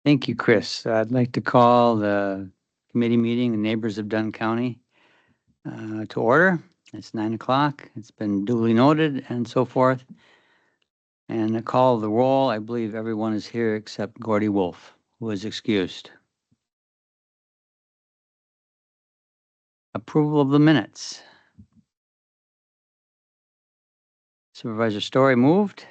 Thank you, Chris. I'd like to call the committee meeting, the Neighbors of Dunn County, to order. It's 9 o'clock. It's been duly noted and so forth. And a call of the roll. I believe everyone is here except Gordy Wolf, who is excused. Approval of the minutes. Supervisor Story moved.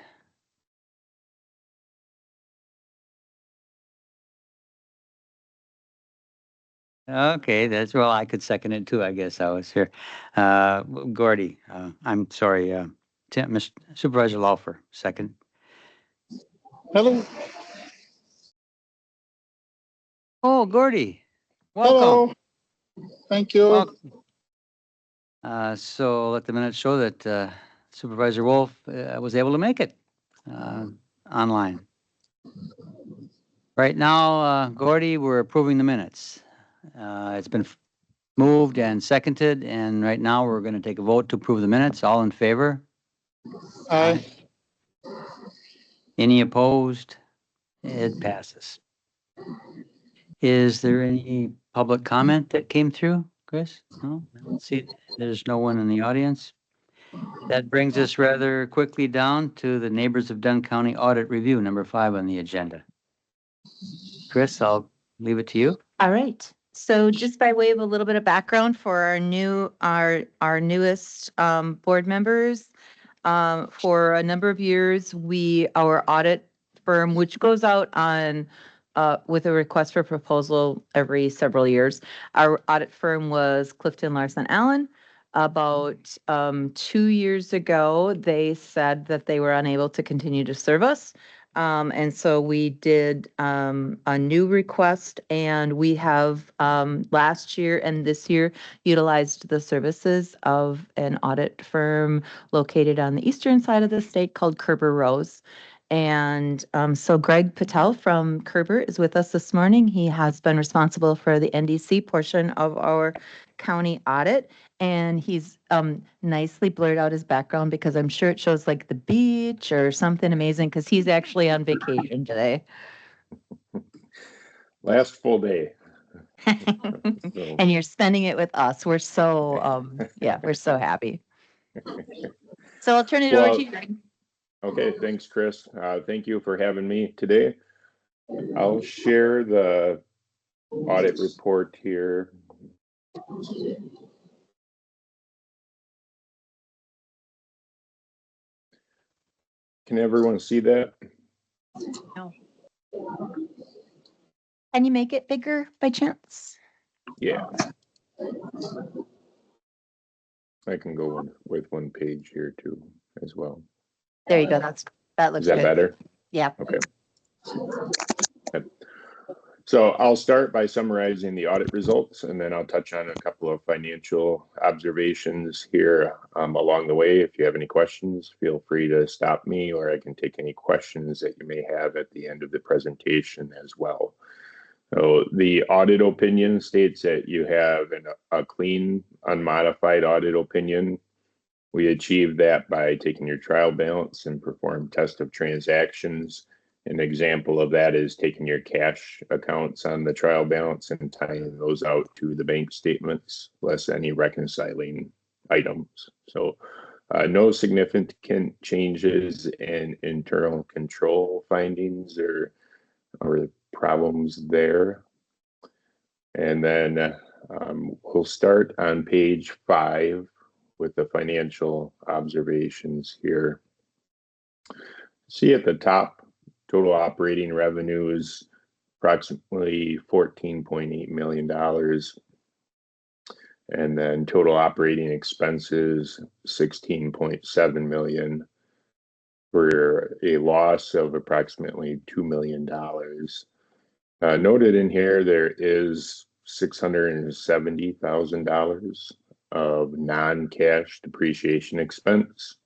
Okay, well, I could second it too, I guess I was here. Gordy, I'm sorry, Mr. Supervisor Laufer, second. Hello. Oh, Gordy, welcome. Hello. Thank you. Welcome. So let the minutes show that Supervisor Wolf was able to make it online. Right now, Gordy, we're approving the minutes. It's been moved and seconded, and right now we're going to take a vote to approve the minutes. All in favor? Aye. Any opposed? It passes. Is there any public comment that came through, Chris? No? Let's see. There's no one in the audience. That brings us rather quickly down to the Neighbors of Dunn County Audit Review, number 5 on the agenda. Chris, I'll leave it to you. All right. So just by way of a little bit of background for our newest board members, for a number of years, our audit firm, which goes out on with a request for proposal every several years, our audit firm was Clifton Larson Allen. About 2 years ago, they said that they were unable to continue to serve us. And so we did a new request, and we have last year and this year utilized the services of an audit firm located on the eastern side of the state called Kerber Rose. And so Greg Patel from Kerber is with us this morning. He has been responsible for the NDC portion of our county audit. And he's nicely blurred out his background because I'm sure it shows like the beach or something amazing because he's actually on vacation today. Last full day. And you're spending it with us. We're so, we're so happy. So I'll turn it over to you, Greg. Okay, thanks, Chris. Thank you for having me today. I'll share the audit report here. Can everyone see that? No. Can you make it bigger by chance? Yeah. I can go with one page here too as well. There you go. That looks Is that good. better? Yeah. Okay. So I'll start by summarizing the audit results, and then I'll touch on a couple of financial observations here along the way. If you have any questions, feel free to stop me, or I can take any questions that you may have at the end of the presentation as well. So the audit opinion states that you have a clean, unmodified audit opinion. We achieved that by taking your trial balance and perform test of transactions. An example of that is taking your cash accounts on the trial balance and tying those out to the bank statements, less any reconciling items. So no significant changes in internal control findings or problems there. And then we'll start on page 5 with the financial observations here. See at the top, total operating revenue is approximately $14.8 million. And then total operating expenses, $16.7 million, for a loss of approximately $2 million. Noted in here, there is $670,000 of non-cash depreciation expense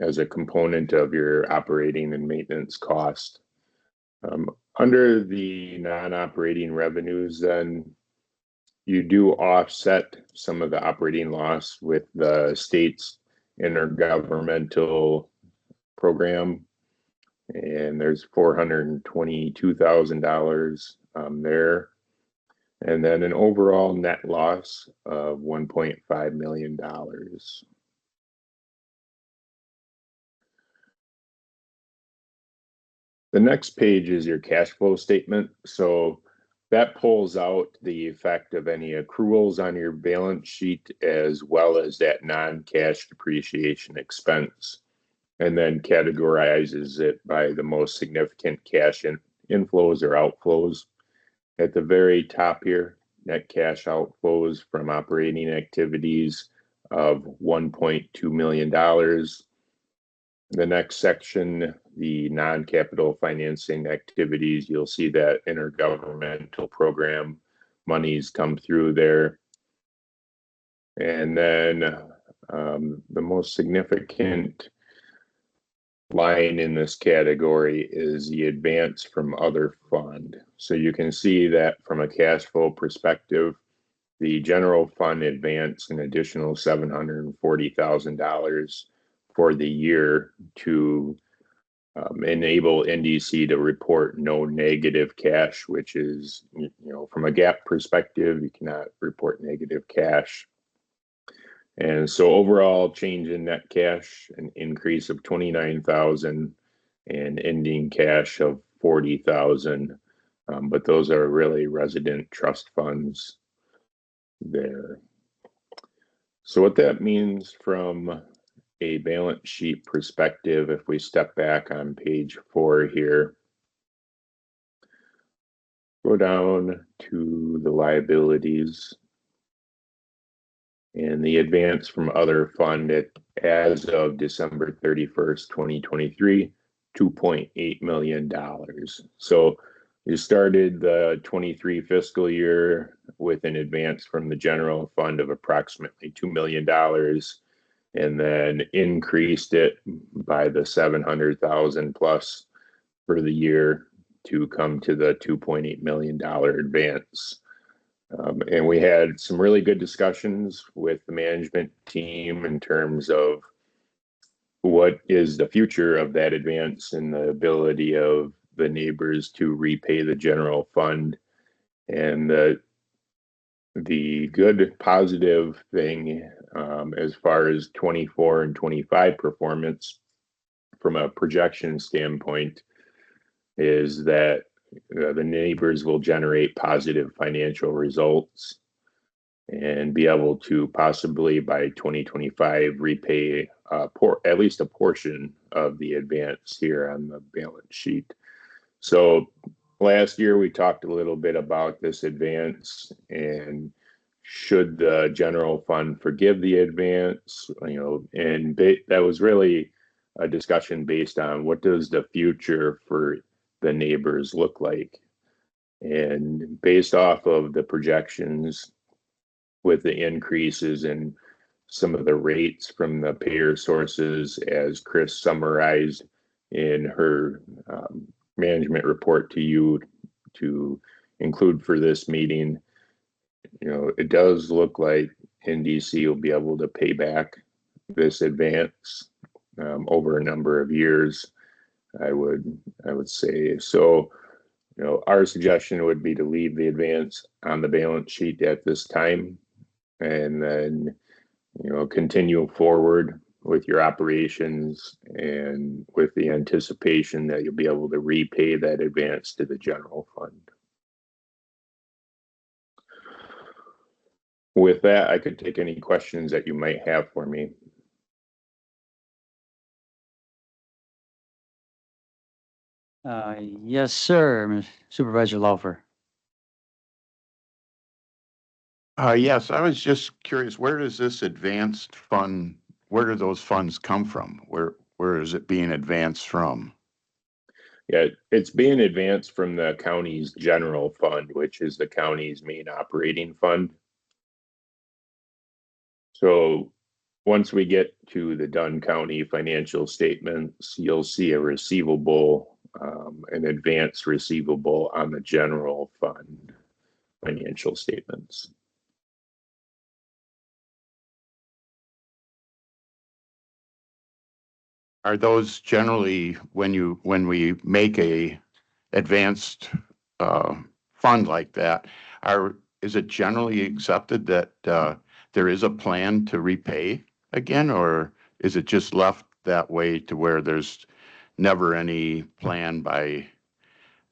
as a component of your operating and maintenance cost. Under the non-operating revenues, then you do offset some of the operating loss with the state's intergovernmental program. and there's $422,000 there. And then an overall net loss of $1.5 million. The next page is your cash flow statement. So that pulls out the effect of any accruals on your balance sheet as well as that non-cash depreciation expense, and then categorizes it by the most significant cash inflows or outflows. At the very top here, net cash outflows from operating activities of $1.2 million. The next section, the non-capital financing activities, you'll see that intergovernmental program monies come through there. And then the most significant line in this category is the advance from other fund. So you can see that from a cash flow perspective, the general fund advanced an additional $740,000 for the year to enable NDC to report no negative cash, which is, from a GAAP perspective, you cannot report negative cash. And so overall change in net cash, an increase of 29,000 and ending cash of 40,000. But those are really resident trust funds there. So what that means from a balance sheet perspective, if we step back on page 4 here, go down to the liabilities and the advance from other fund as of December 31st, 2023, $2.8 million. So you started the 23 fiscal year with an advance from the general fund of approximately $2 million, and then increased it by the 700,000 plus for the year to come to the $2.8 million advance. And we had some really good discussions with the management team in terms of what is the future of that advance and the ability of the neighbors to repay the general fund. And the good positive thing as far as 24 and 25 performance from a projection standpoint is that the neighbors will generate positive financial results and be able to possibly by 2025 repay at least a portion of the advance here on the balance sheet. So last year we talked a little bit about this advance and should the general fund forgive the advance, and that was really a discussion based on what does the future for the neighbors look like. And based off of the projections with the increases in some of the rates from the payer sources, as Chris summarized in her management report to you to include for this meeting, it does look like NDC will be able to pay back this advance over a number of years. I would say so. Our suggestion would be to leave the advance on the balance sheet at this time, and then continue forward with your operations and with the anticipation that you'll be able to repay that advance to the general fund. With that, I could take any questions that you might have for me. Yes, sir, Supervisor Laufer. Yes, I was just curious, where does this advanced fund, where do those funds come from? Where is it being advanced from? Yeah, it's being advanced from the county's general fund, which is the county's main operating fund. So once we get to the Dunn County financial statements, you'll see a receivable, an advance receivable on the general fund financial statements. Are those generally, when we make a advanced fund like that, is it generally accepted that there is a plan to repay again, or is it just left that way to where there's never any plan by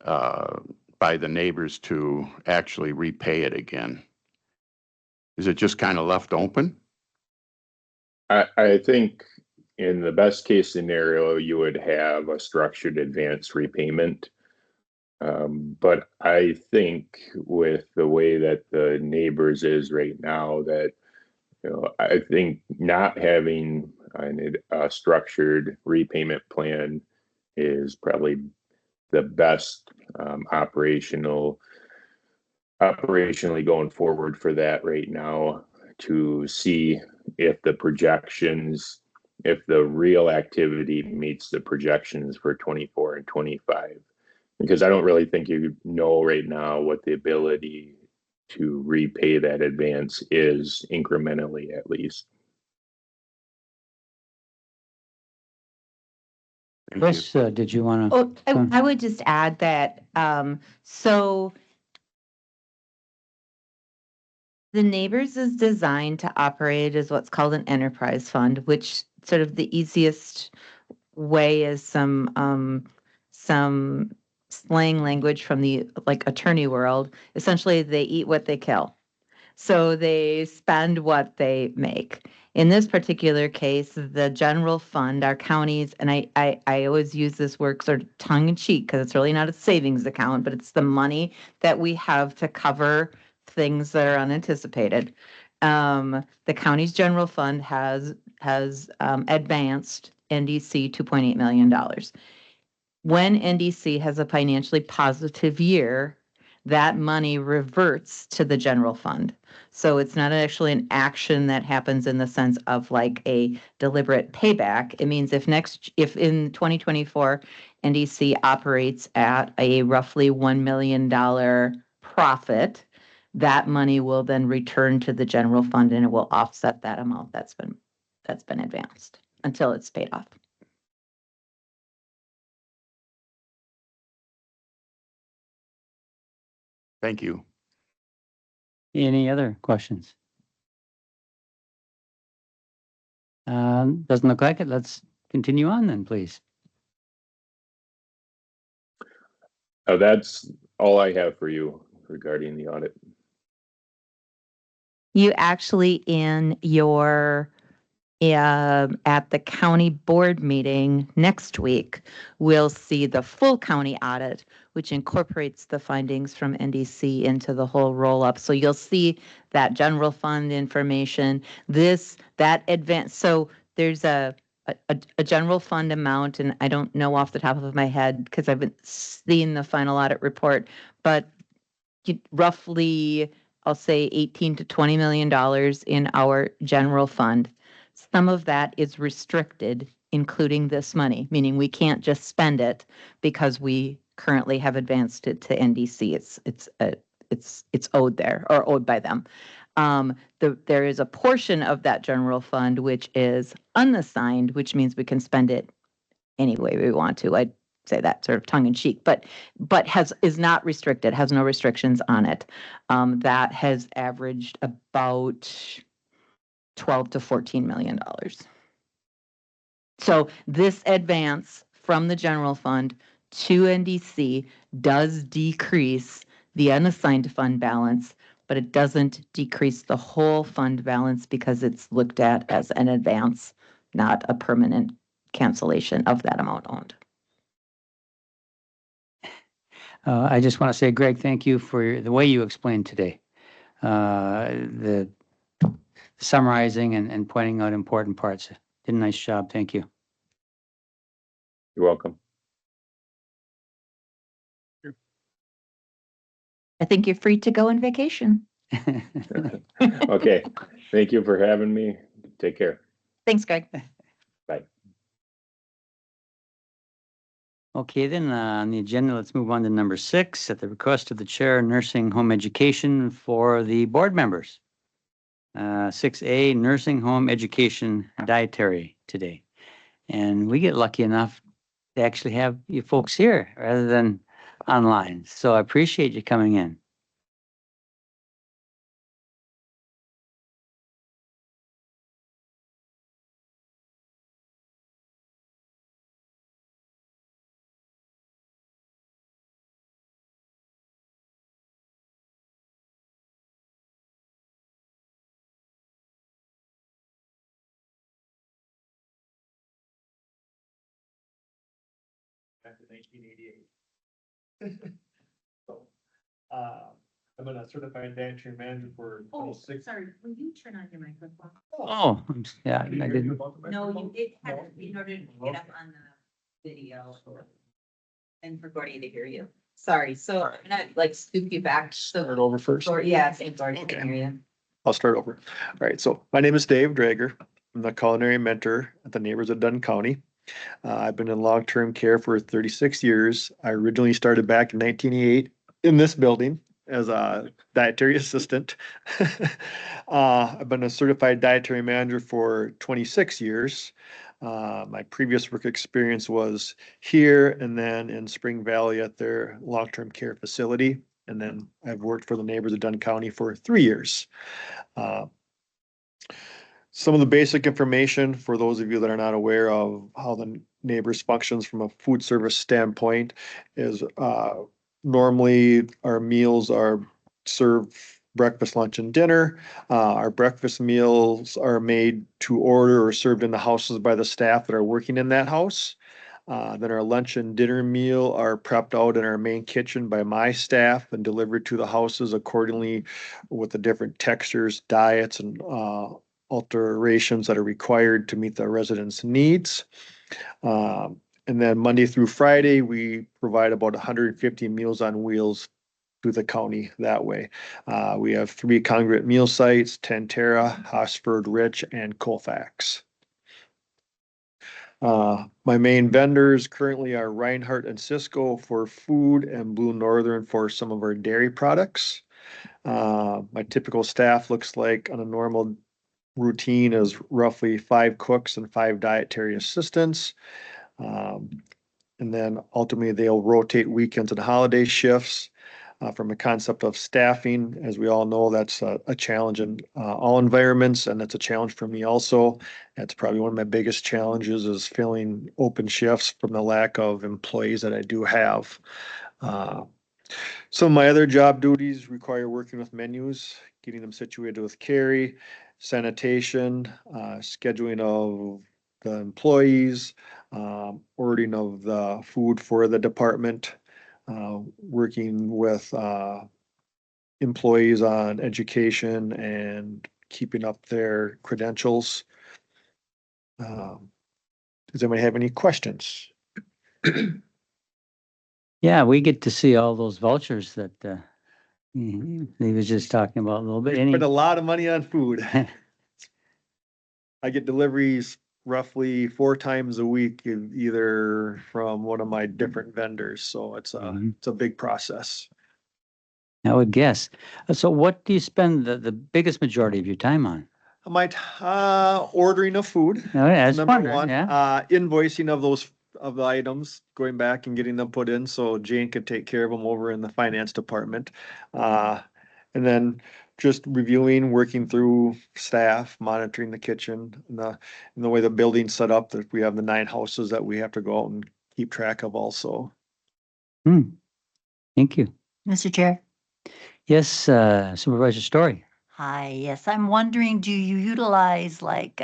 the neighbors to actually repay it again? Is it just kind of left open? I think in the best case scenario, you would have a structured advance repayment. But I think with the way that the neighbors is right now, that I think not having a structured repayment plan is probably the best operationally going forward for that right now, to see if the projections, if the real activity meets the projections for 24 and 25. Because I don't really think you know right now what the ability to repay that advance is, incrementally at least. Thank you. Chris, did you want to? Oh, I would just add that, so the Neighbors is designed to operate as what's called an enterprise fund, which sort of the easiest way is some slang language from the like attorney world. Essentially, they eat what they kill. So they spend what they make. In this particular case, the general fund, our counties, and I always use this word sort of tongue in cheek because it's really not a savings account, but it's the money that we have to cover things that are unanticipated. The county's general fund has advanced NDC $2.8 million. When NDC has a financially positive year, that money reverts to the general fund. So it's not actually an action that happens in the sense of like a deliberate payback. It means if in 2024, NDC operates at a roughly $1 million profit, that money will then return to the general fund and it will offset that amount that's been advanced until it's paid off. Thank you. Any other questions? Doesn't look like it. Let's continue on then, please. That's all I have for you regarding the audit. You actually in your at the county board meeting next week, we'll see the full county audit, which incorporates the findings from NDC into the whole roll up. So you'll see that general fund information, that advance. So there's a general fund amount, and I don't know off the top of my head because I haven't seen the final audit report, but roughly, I'll say 18 to $20 million in our general fund. Some of that is restricted, including this money, meaning we can't just spend it because we currently have advanced it to NDC. It's owed there or owed by them. There is a portion of that general fund which is unassigned, which means we can spend it any way we want to. I'd say that sort of tongue in cheek, but is not restricted, has no restrictions on it. That has averaged about 12 to $14 million. So this advance from the general fund to NDC does decrease the unassigned fund balance, but it doesn't decrease the whole fund balance because it's looked at as an advance, not a permanent cancellation of that amount owned. I just want to say, Greg, thank you for the way you explained today. The summarizing and pointing out important parts. Did a nice job. Thank you. You're welcome. I think you're free to go on vacation. Okay. Thank you for having me. Take care. Thanks, Greg. Bye. Okay, then on the agenda, let's move on to number 6, at the request of the chair, nursing home education for the board members. 6A, nursing home education dietary today. And we get lucky enough to actually have you folks here rather than online. So I appreciate you coming in. Back to 1988. So, I've been a certified sanitary manager for Oh, 26. sorry, will you turn on your microphone? Oh, yeah, Can you I hear me didn't. above the No, microphone? it had, No? in order to get up on the video and for Gordy to hear you. Sorry, so I'm gonna like scoop you back, so, Start over first. yeah, so Gordy Okay. can hear you. I'll start over. All right, so my name is Dave Drager. I'm the culinary mentor at the Neighbors of Dunn County. I've been in long-term care for 36 years. I originally started back in 1988 in this building as a dietary assistant. I've been a certified dietary manager for 26 years. My previous work experience was here and then in Spring Valley at their long-term care facility. And then I've worked for the Neighbors of Dunn County for 3 years. Uh, some of the basic information for those of you that are not aware of how the Neighbors functions from a food service standpoint is normally our meals are served breakfast, lunch, and dinner. Our breakfast meals are made to order or served in the houses by the staff that are working in that house. Then our lunch and dinner meal are prepped out in our main kitchen by my staff and delivered to the houses accordingly with the different textures, diets, and alterations that are required to meet the residents' needs. And then Monday through Friday, we provide about 150 Meals on Wheels to the county that way. We have 3 congregate meal sites, Tantera, Hosford Rich, and Colfax. My main vendors currently are Reinhardt and Cisco for food and Blue Northern for some of our dairy products. My typical staff looks like on a normal routine is roughly 5 cooks and 5 dietary assistants. And then ultimately they'll rotate weekends and holiday shifts. From a concept of staffing, as we all know, that's a challenge in all environments, and that's a challenge for me also. That's probably one of my biggest challenges is filling open shifts from the lack of employees that I do have. Some of my other job duties require working with menus, getting them situated with carry, sanitation, scheduling of the employees, ordering of the food for the department, working with employees on education and keeping up their credentials. Does anybody have any questions? Yeah, we get to see all those vouchers that he was just talking about a little bit. Spend a lot of money on food. I get deliveries roughly 4 times a week, either from one of my different vendors. So it's Mhm. a big process. I would guess. So what do you spend the biggest majority of your time on? I might ordering of food. Oh, yeah, that's Number wondering, one, yeah. invoicing of the items, going back and getting them put in so Jane could take care of them over in the finance department. And then just reviewing, working through staff, monitoring the kitchen and the way the building's set up, that we have the 9 houses that we have to go out and keep track of also. Thank you. Mr. Chair. Yes, Supervisor Story. Hi, yes, I'm wondering, do you utilize like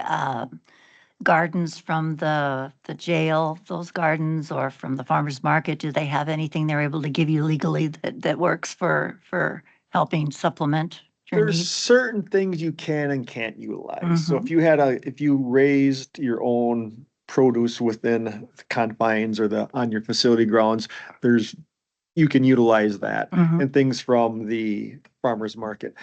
gardens from the jail, those gardens, or from the farmer's market? Do they have anything they're able to give you legally that works for helping supplement your There's needs? certain things you can and can't utilize. So Mhm. if you raised your own produce within the confines or on your facility grounds, you can utilize that Mhm. and things from the farmer's market.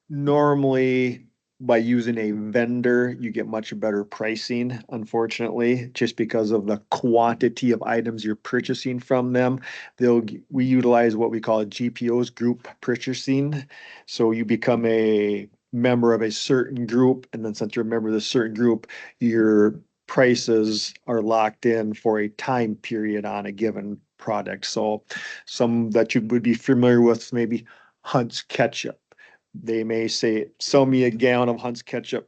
Normally, by using a vendor, you get much better pricing, unfortunately, just because of the quantity of items you're purchasing from them. We utilize what we call a GPOs, group purchasing. So you become a member of a certain group, and then since you're a member of this certain group, your prices are locked in for a time period on a given product. So some that you would be familiar with, maybe Hunt's ketchup. They may say, sell me a gallon of Hunt's ketchup,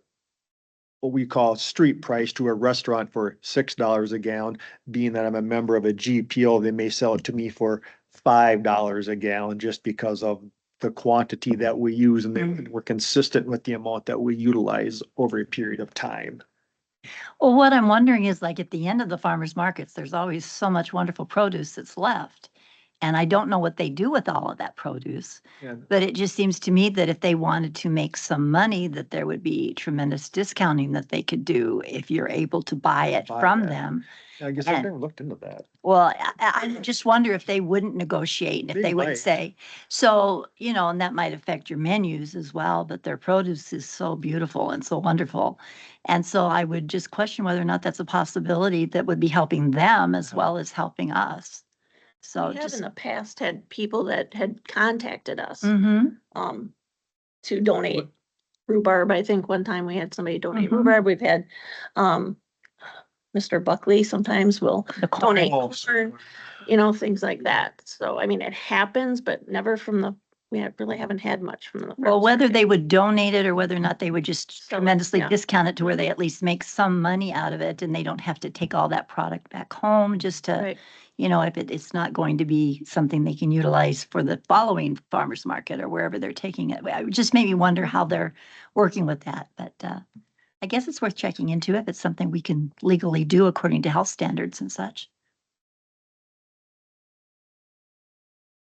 what we call street price, to a restaurant for $6 a gallon. Being that I'm a member of a GPO, they may sell it to me for $5 a gallon just because of the quantity that we use, and we're consistent with the amount that we utilize over a period of time. Well, what I'm wondering is like at the end of the farmers markets, there's always so much wonderful produce that's left. And I don't know what they do with all of that produce, And but it just seems to me that if they wanted to make some money, that there would be tremendous discounting that they could do if you're able to buy it Buy from that. them. I guess And- I've never looked into that. Well, I just wonder if they wouldn't negotiate, and if They they would might. say, so, you know, and that might affect your menus as well, but their produce is so beautiful and so wonderful. And so I would just question whether or not that's a possibility that would be helping them as well as helping us. So We have just. in the past had people that had contacted us, Mhm. to donate rhubarb. I think one time we had somebody donate Mhm. rhubarb. We've had, Mr. Buckley sometimes will The corn. donate Oh, corn, you know, things like that. So, I mean, it happens, but never from really haven't had much from the. Well, farmers whether market. they would donate it or whether or not they would just Sell it, tremendously yeah. discount it to where they at least make some money out of it and they don't have to take all that product back home just to, Right. you know, if it's not going to be something they can utilize for the following farmer's market or wherever they're taking it. It just made me wonder how they're working with that, but I guess it's worth checking into if it's something we can legally do according to health standards and such.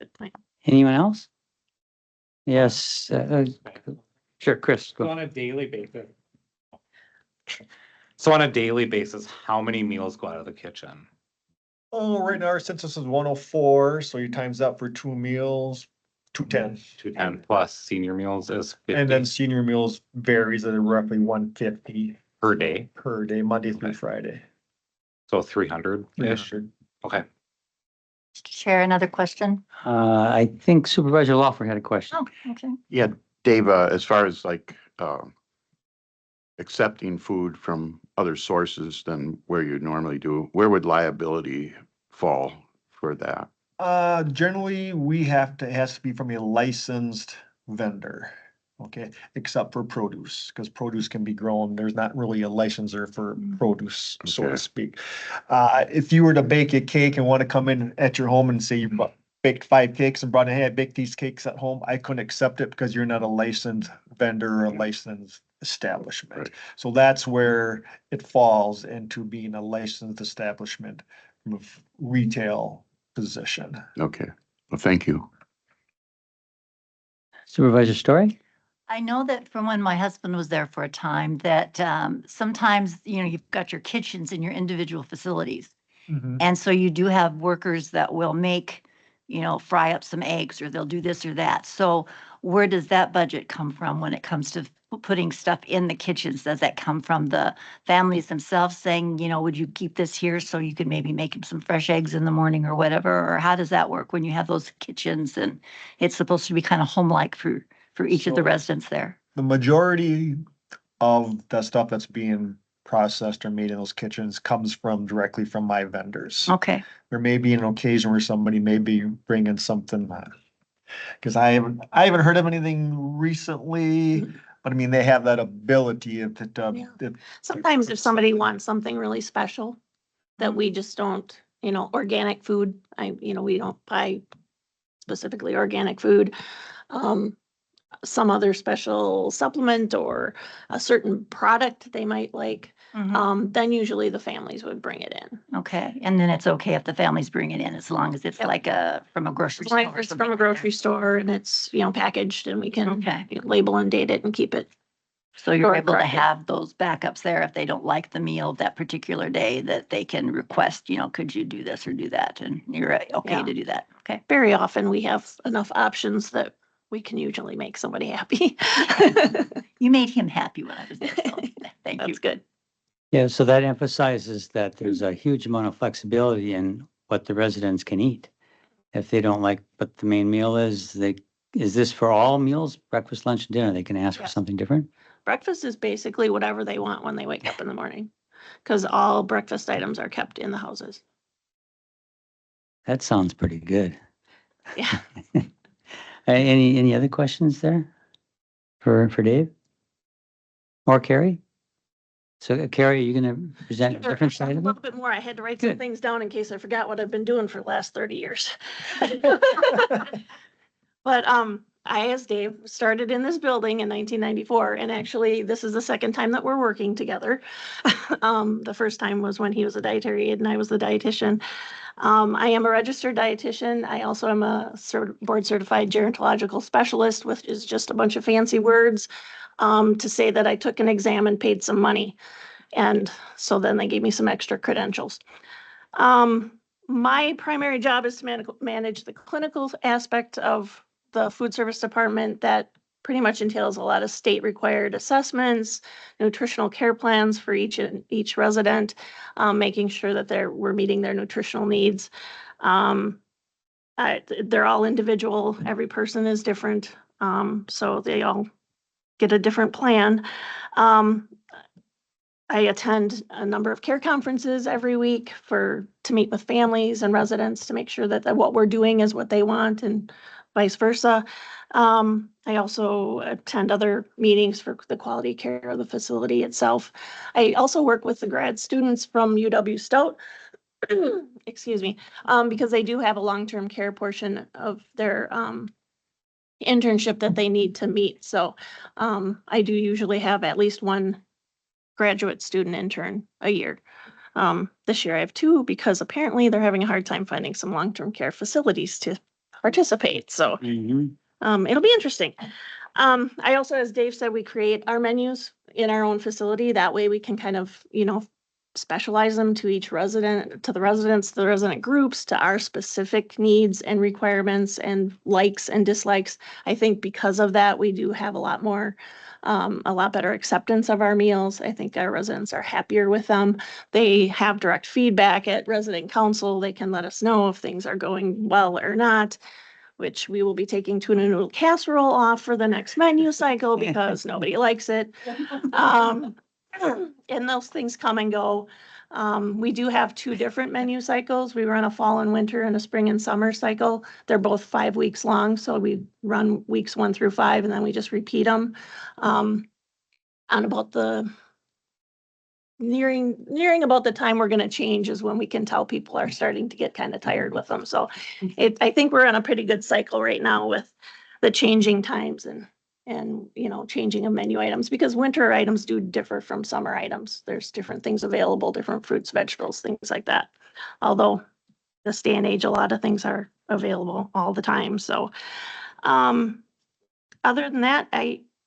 Good point. Anyone else? Yes, sure, Chris, So go. on a daily basis. So on a daily basis, how many meals go out of the kitchen? Oh, right now our census is 104, so you times that for 2 meals, 210. 210 plus senior meals is And then 50 senior meals varies at roughly 150 per day, per day, Monday through Okay. Friday. so 300-ish. 300. Okay. Share another question? I think Supervisor Lawfer had a question. Oh, okay. Yeah, Dave, as far as like, accepting food from other sources than where you normally do, where would liability fall for that? Generally, it has to be from a licensed vendor, okay, except for produce, because produce can be grown. There's not really a licensor for produce, so to Okay. speak. If you were to bake a cake and want to come in at your home and say you baked 5 cakes and brought in, hey, I baked these cakes at home, I couldn't accept it because you're not a licensed vendor or a licensed establishment. Right. So that's where it falls into being a licensed establishment from a retail position. Okay, well, thank you. Supervisor Story? I know that from when my husband was there for a time that sometimes, you know, you've got your kitchens in your individual facilities. And so you do have workers that will make, you know, fry up some eggs or they'll do this or that. So where does that budget come from when it comes to putting stuff in the kitchens? Does that come from the families themselves saying, you know, would you keep this here so you could maybe make him some fresh eggs in the morning or whatever? Or how does that work when you have those kitchens and it's supposed to be kind of home-like for each of the So- residents there? The majority of the stuff that's being processed or made in those kitchens comes directly from my vendors. Okay, There may be an occasion where somebody may be bringing something, because I haven't heard of anything recently, but I mean, they have that ability if it, Yeah. if Sometimes if somebody wants something really special that we just don't, you know, organic food, we don't buy specifically organic food. Some other special supplement or a certain product they might like, then usually the families would bring it in. okay. And then it's okay if the families bring it in as long as it's Yep. like from a grocery As store. long or as it's something from a like grocery that. store and it's, packaged and we can Okay. label and date it and keep it. So you're Or able to corrected. have those backups there if they don't like the meal that particular day, that they can request, you know, could you do this or do that? And you're okay Yeah. to do that. Okay. Very often we have enough options that we can usually make somebody happy. You made him happy when I was there. So thank you. That's good. Yeah, so that emphasizes that there's a huge amount of flexibility in what the residents can eat. If they don't like what the main meal is, is this for all meals, breakfast, lunch, and dinner? They can ask for Yeah. something different? Breakfast is basically whatever they want when they wake up in the morning. because all breakfast items are kept in the houses. That sounds pretty good. Yeah. Any other questions there for Dave? Or Carrie? So Carrie, are you gonna present a Sure. different side A of it? little bit more. I had to write some Good. things down in case I forgot what I've been doing for the last 30 years. But I, as Dave, started in this building in 1994, and actually, this is the second time that we're working together. The first time was when he was a dietary aide and I was the dietitian. I am a registered dietitian. I also am a board certified gerontological specialist, which is just a bunch of fancy words to say that I took an exam and paid some money. And so then they gave me some extra credentials. My primary job is to manage the clinical aspect of the food service department. That pretty much entails a lot of state required assessments, nutritional care plans for each resident, making sure that we're meeting their nutritional needs. They're all individual. Every person is different. So they all get a different plan. I attend a number of care conferences every week to meet with families and residents to make sure that what we're doing is what they want and vice versa. I also attend other meetings for the quality care of the facility itself. I also work with the grad students from UW Stout, excuse me, because they do have a long-term care portion of their internship that they need to meet. So I do usually have at least one graduate student intern a year. This year I have two because apparently they're having a hard time finding some long-term care facilities to participate. So it'll be interesting. I also, as Dave said, we create our menus in our own facility. That way we can kind of, specialize them to each resident, to the residents, the resident groups, to our specific needs and requirements and likes and dislikes. I think because of that, we do have a lot better acceptance of our meals. I think our residents are happier with them. They have direct feedback at resident council. They can let us know if things are going well or not, which we will be taking tuna noodle casserole off for the next menu cycle because nobody likes it. And those things come and go. We do have two different menu cycles. We run a fall and winter and a spring and summer cycle. They're both 5 weeks long, so we run weeks 1 through 5, and then we just repeat them. On about the nearing about the time we're going to change is when we can tell people are starting to get kind of tired with them. So I think we're on a pretty good cycle right now with the changing times and changing of menu items, because winter items do differ from summer items. There's different things available, different fruits, vegetables, things like that. Although this day and age, a lot of things are available all the time. So other than that,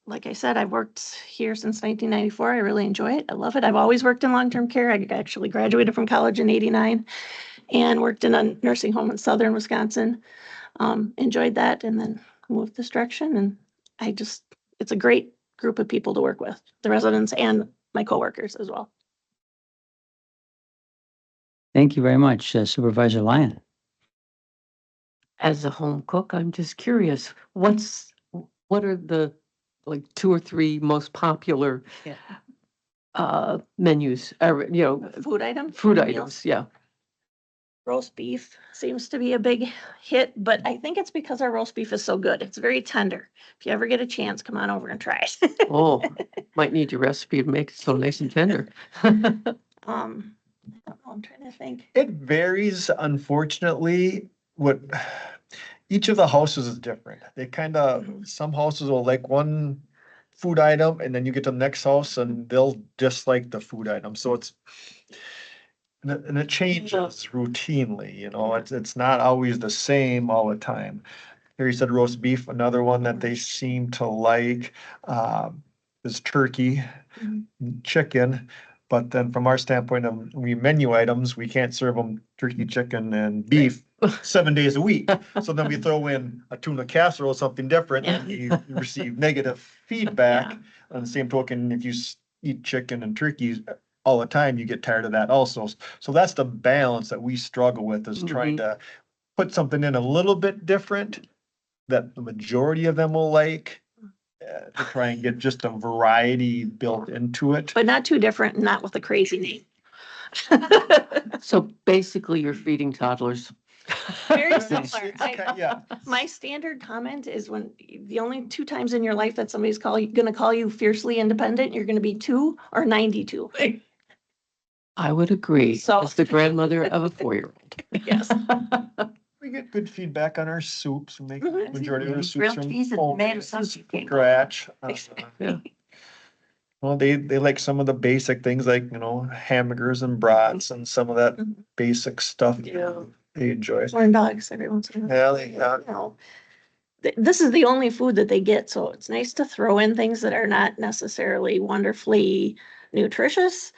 like I said, I've worked here since 1994. I really enjoy it. I love it. I've always worked in long-term care. I actually graduated from college in '89 and worked in a nursing home in southern Wisconsin. Enjoyed that and then moved this direction. And it's a great group of people to work with, the residents and my coworkers as well. Thank you very much, Supervisor Lyon. As a home cook, I'm just curious, what are the 2 or 3 most popular menus, Food items? food meals? items, yeah. Roast beef seems to be a big hit, but I think it's because our roast beef is so good. It's very tender. If you ever get a chance, come on over and try it. Oh, might need your recipe to make it so nice and tender. I don't know, I'm trying to think. It varies, unfortunately. Each of the houses is different. They kind of, some houses will like one food item and then you get to the next house and they'll dislike the food item. So it changes routinely, it's not always the same all the time. Here you said roast beef, another one that they seem to like is turkey, chicken. But then from our standpoint of menu items, we can't serve them turkey, chicken, and beef 7 days a week. So then we throw in a tuna casserole, something different, and you receive negative feedback. On the same token, if you eat chicken and turkey all the time, you get tired of that also. So that's the balance that we struggle with, is trying to put something in a little bit different that the majority of them will like, to try and get just a variety built into it. But not too different, not with a crazy name. So basically you're feeding toddlers. Very It's- similar. it's ki- Yeah, My standard comment is when the only 2 times in your life that somebody's gonna call you fiercely independent, you're gonna be 2 or 92. I would agree, So- as the grandmother of a 4-year-old. Yes. we get good feedback on our soups. We make Mhm. majority of our soups Grilled from cheese and home, tomato sauce. you can't go scratch. Yeah. Well, they like some of the basic things like, hamburgers and brats and some of that Mhm. basic stuff Yeah. they enjoy. Corn dogs every once in a while. Yeah, You know, this is the only food that they get, so it's nice to throw in things that are not necessarily wonderfully nutritious.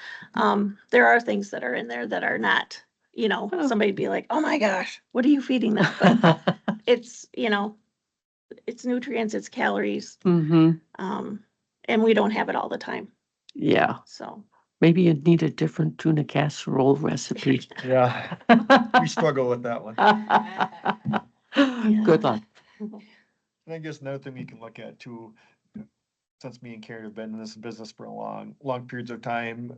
There are things that are in there that are not, Oh. somebody'd be like, oh my gosh, what are you feeding them? But it's, it's nutrients, it's calories, Mm-hmm, and we don't have it all the time, yeah, so. maybe you'd need a different tuna casserole recipe. yeah, we struggle with that one. Good luck. And I guess another thing we can look at too, since me and Karen have been in this business for a long periods of time,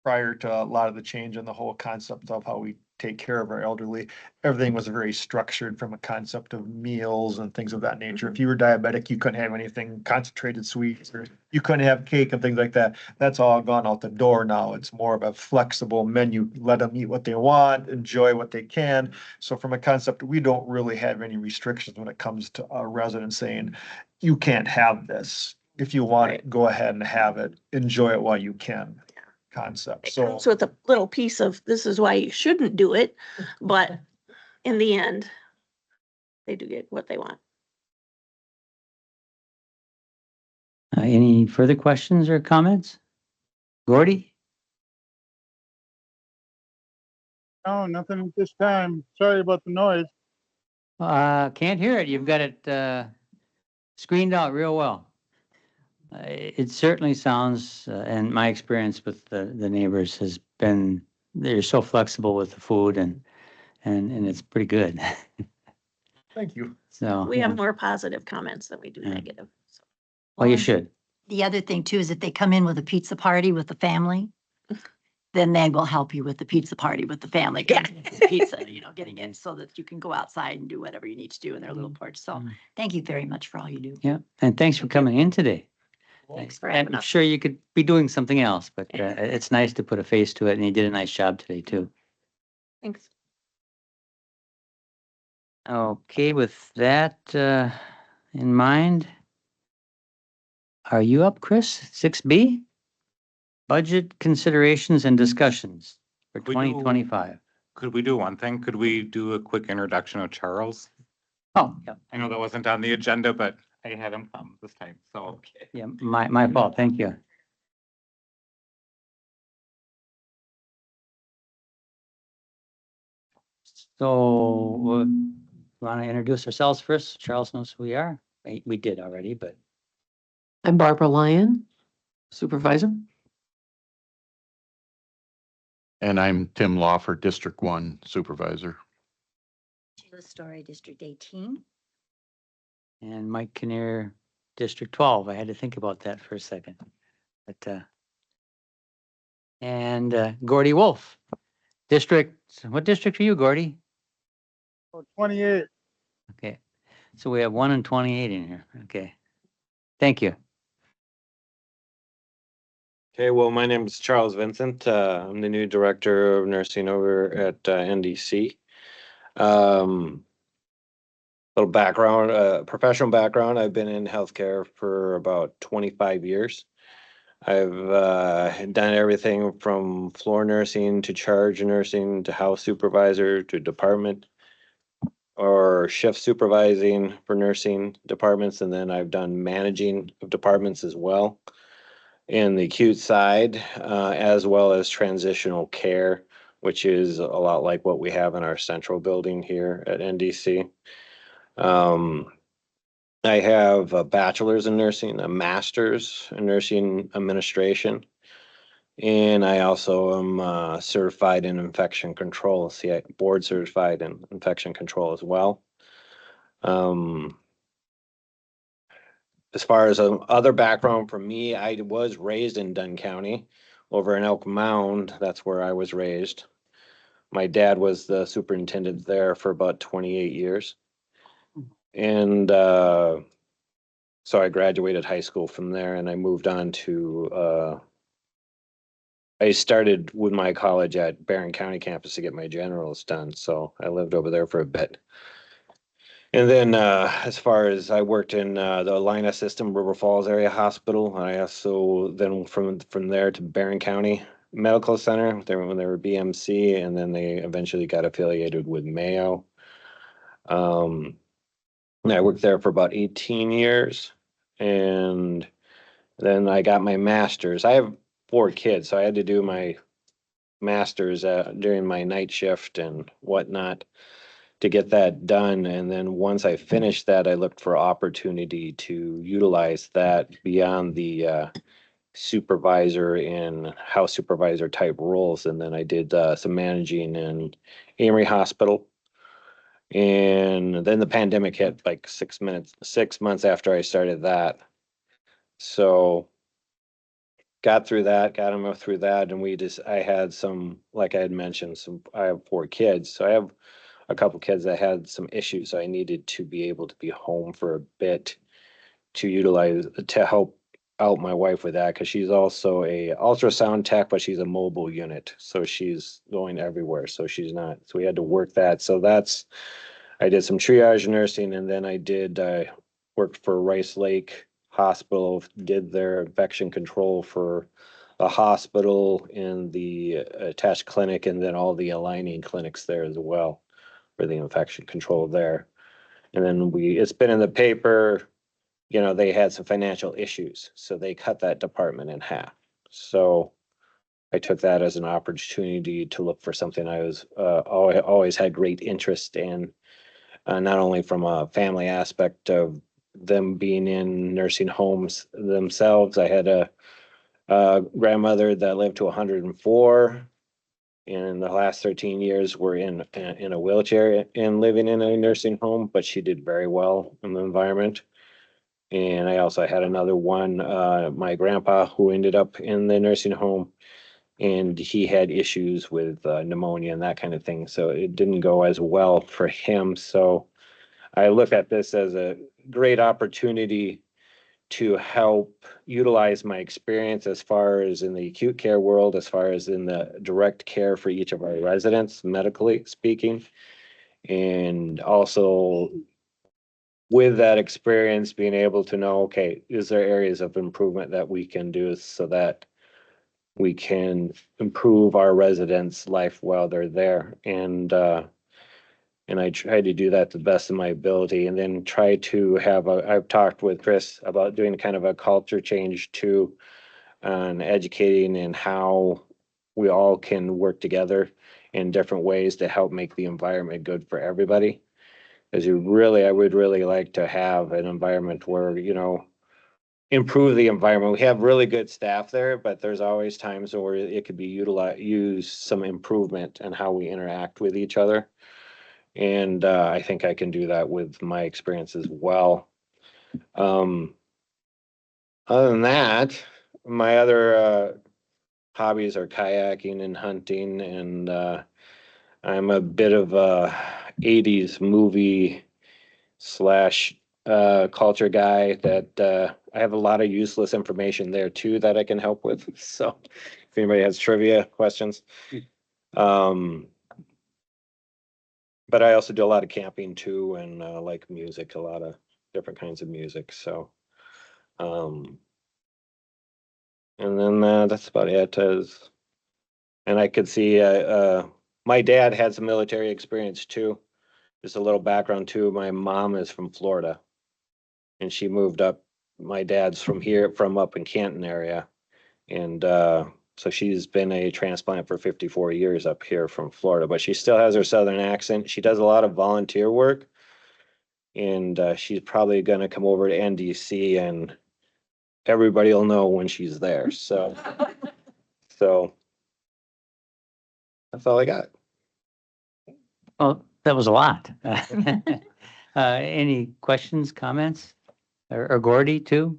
prior to a lot of the change in the whole concept of how we take care of our elderly, everything was very structured from a concept of meals and things of that nature. If you were diabetic, you couldn't have anything concentrated sweets, or you couldn't have cake and things like that. That's all gone out the door now. It's more of a flexible menu. Let them eat what they want, enjoy what they can. So from a concept, we don't really have any restrictions when it comes to a resident saying, you can't have this. If you want it, go ahead and have it. Enjoy it while you can. Concept. It So comes with a little piece of, this is why you shouldn't do it, but in the end, they do get what they want. Any further questions or comments? Gordy? No, nothing at this time. Sorry about the noise. Can't hear it. You've got it screened out real well. It certainly sounds, and my experience with the neighbors has been, they're so flexible with the food and it's pretty good. thank you. So, We yeah. have more positive comments than we do Yeah. negative. So. Well, you should. The other thing too is if they come in with a pizza party with the family, then they will help you with the pizza party with the family. getting the Pizza, getting in so that you can go outside and do whatever you need to do in their little porch. So Mm. thank you very much for all you do. Yeah, and thanks for coming in today. Thanks for having I'm us. sure you could be doing something else, but it's nice to put a face to it, and you did a nice job today, too. Thanks. Okay, with that in mind, are you up, Chris? 6B? Budget considerations and discussions for Could we do- 2025. Could we do one thing? Could we do a quick introduction of Charles? Oh, yeah, I know that wasn't on the agenda, but I had him come this time, so. yeah, my fault, thank you. So, want to introduce ourselves first? Charles knows who we are. We did already, but I'm Barbara Lyon, supervisor. And I'm Tim Lawfer, District 1 Supervisor. Sheila Story, District 18. and Mike Kinnear, District 12. I had to think about that for a second. But, and Gordy Wolf, what district are you, Gordy? 28. Okay, so we have 1 and 28 in here. Okay, thank you. Okay, well, my name is Charles Vincent. I'm the new director of nursing over at NDC. Little background, professional background. I've been in healthcare for about 25 years. I've done everything from floor nursing to charge nursing to house supervisor to department or shift supervising for nursing departments. And then I've done managing of departments as well in the acute side, as well as transitional care, which is a lot like what we have in our central building here at NDC. I have a bachelor's in nursing, a master's in nursing administration, and I also am certified in infection control, board certified in infection control as well. As far as other background from me, I was raised in Dunn County, over in Elk Mound. That's where I was raised. My dad was the superintendent there for about 28 years. And so I graduated high school from there and I moved on to, I started with my college at Barron County campus to get my generals done. So I lived over there for a bit. And then as far as I worked in the Lina System, River Falls Area Hospital, I also then from there to Barron County Medical Center, when they were BMC, and then they eventually got affiliated with Mayo. And I worked there for about 18 years, and then I got my master's. I have 4 kids, so I had to do my master's during my night shift and whatnot to get that done. And then once I finished that, I looked for opportunity to utilize that beyond the supervisor and house supervisor type roles. And then I did some managing in Amory Hospital. And then the pandemic hit like 6 months after I started that. So got through that, got him through that. And I had some, like I had mentioned, I have 4 kids. So I have a couple kids that had some issues. So I needed to be able to be home for a bit to help out my wife with that, because she's also a ultrasound tech, but she's a mobile unit. So she's going everywhere. So she's not. So we had to work that. So I did some triage nursing, and then I worked for Rice Lake Hospital, did their infection control for the hospital and the attached clinic, and then all the aligning clinics there as well for the infection control there. And then it's been in the paper, they had some financial issues, so they cut that department in half. So I took that as an opportunity to look for something I was always had great interest in. Not only from a family aspect of them being in nursing homes themselves. I had a grandmother that lived to 104. And in the last 13 years, we're in a wheelchair and living in a nursing home, but she did very well in the environment. And I also had another one, my grandpa, who ended up in the nursing home, and he had issues with pneumonia and that kind of thing. So it didn't go as well for him. So I look at this as a great opportunity to help utilize my experience as far as in the acute care world, as far as in the direct care for each of our residents, medically speaking. And also with that experience, being able to know, okay, is there areas of improvement that we can do so that we can improve our residents' life while they're there. And I try to do that to the best of my ability, and then try to I've talked with Chris about doing kind of a culture change too, on educating and how we all can work together in different ways to help make the environment good for everybody. As I would really like to have an environment where, improve the environment. We have really good staff there, but there's always times where it could be use some improvement in how we interact with each other. And I think I can do that with my experience as well. Other than that, my other hobbies are kayaking and hunting, and I'm a bit of a 80s movie slash culture guy that I have a lot of useless information there too that I can help with. So if anybody has trivia questions. But I also do a lot of camping too, and like music, a lot of different kinds of music. So, and then that's about it. And I could see my dad had some military experience too. Just a little background too. My mom is from Florida, and she moved up. My dad's from up in Canton area, and so she's been a transplant for 54 years up here from Florida, but she still has her Southern accent. She does a lot of volunteer work, and she's probably going to come over to NDC, and everybody will know when she's there. So that's all I got. Well, that was a lot. Any questions, comments? Or Gordy too?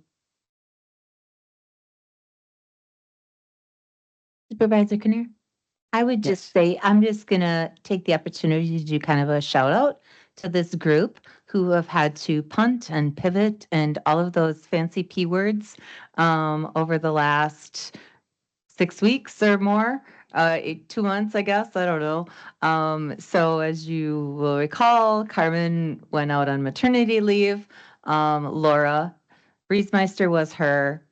Supervisor Kinnear? I would just Yes. say, I'm just gonna take the opportunity to do kind of a shout out to this group who have had to punt and pivot and all of those fancy P words over the last 6 weeks or more, 2 months, I guess. I don't know. So as you will recall, Carmen went out on maternity leave. Laura Briesmeister was her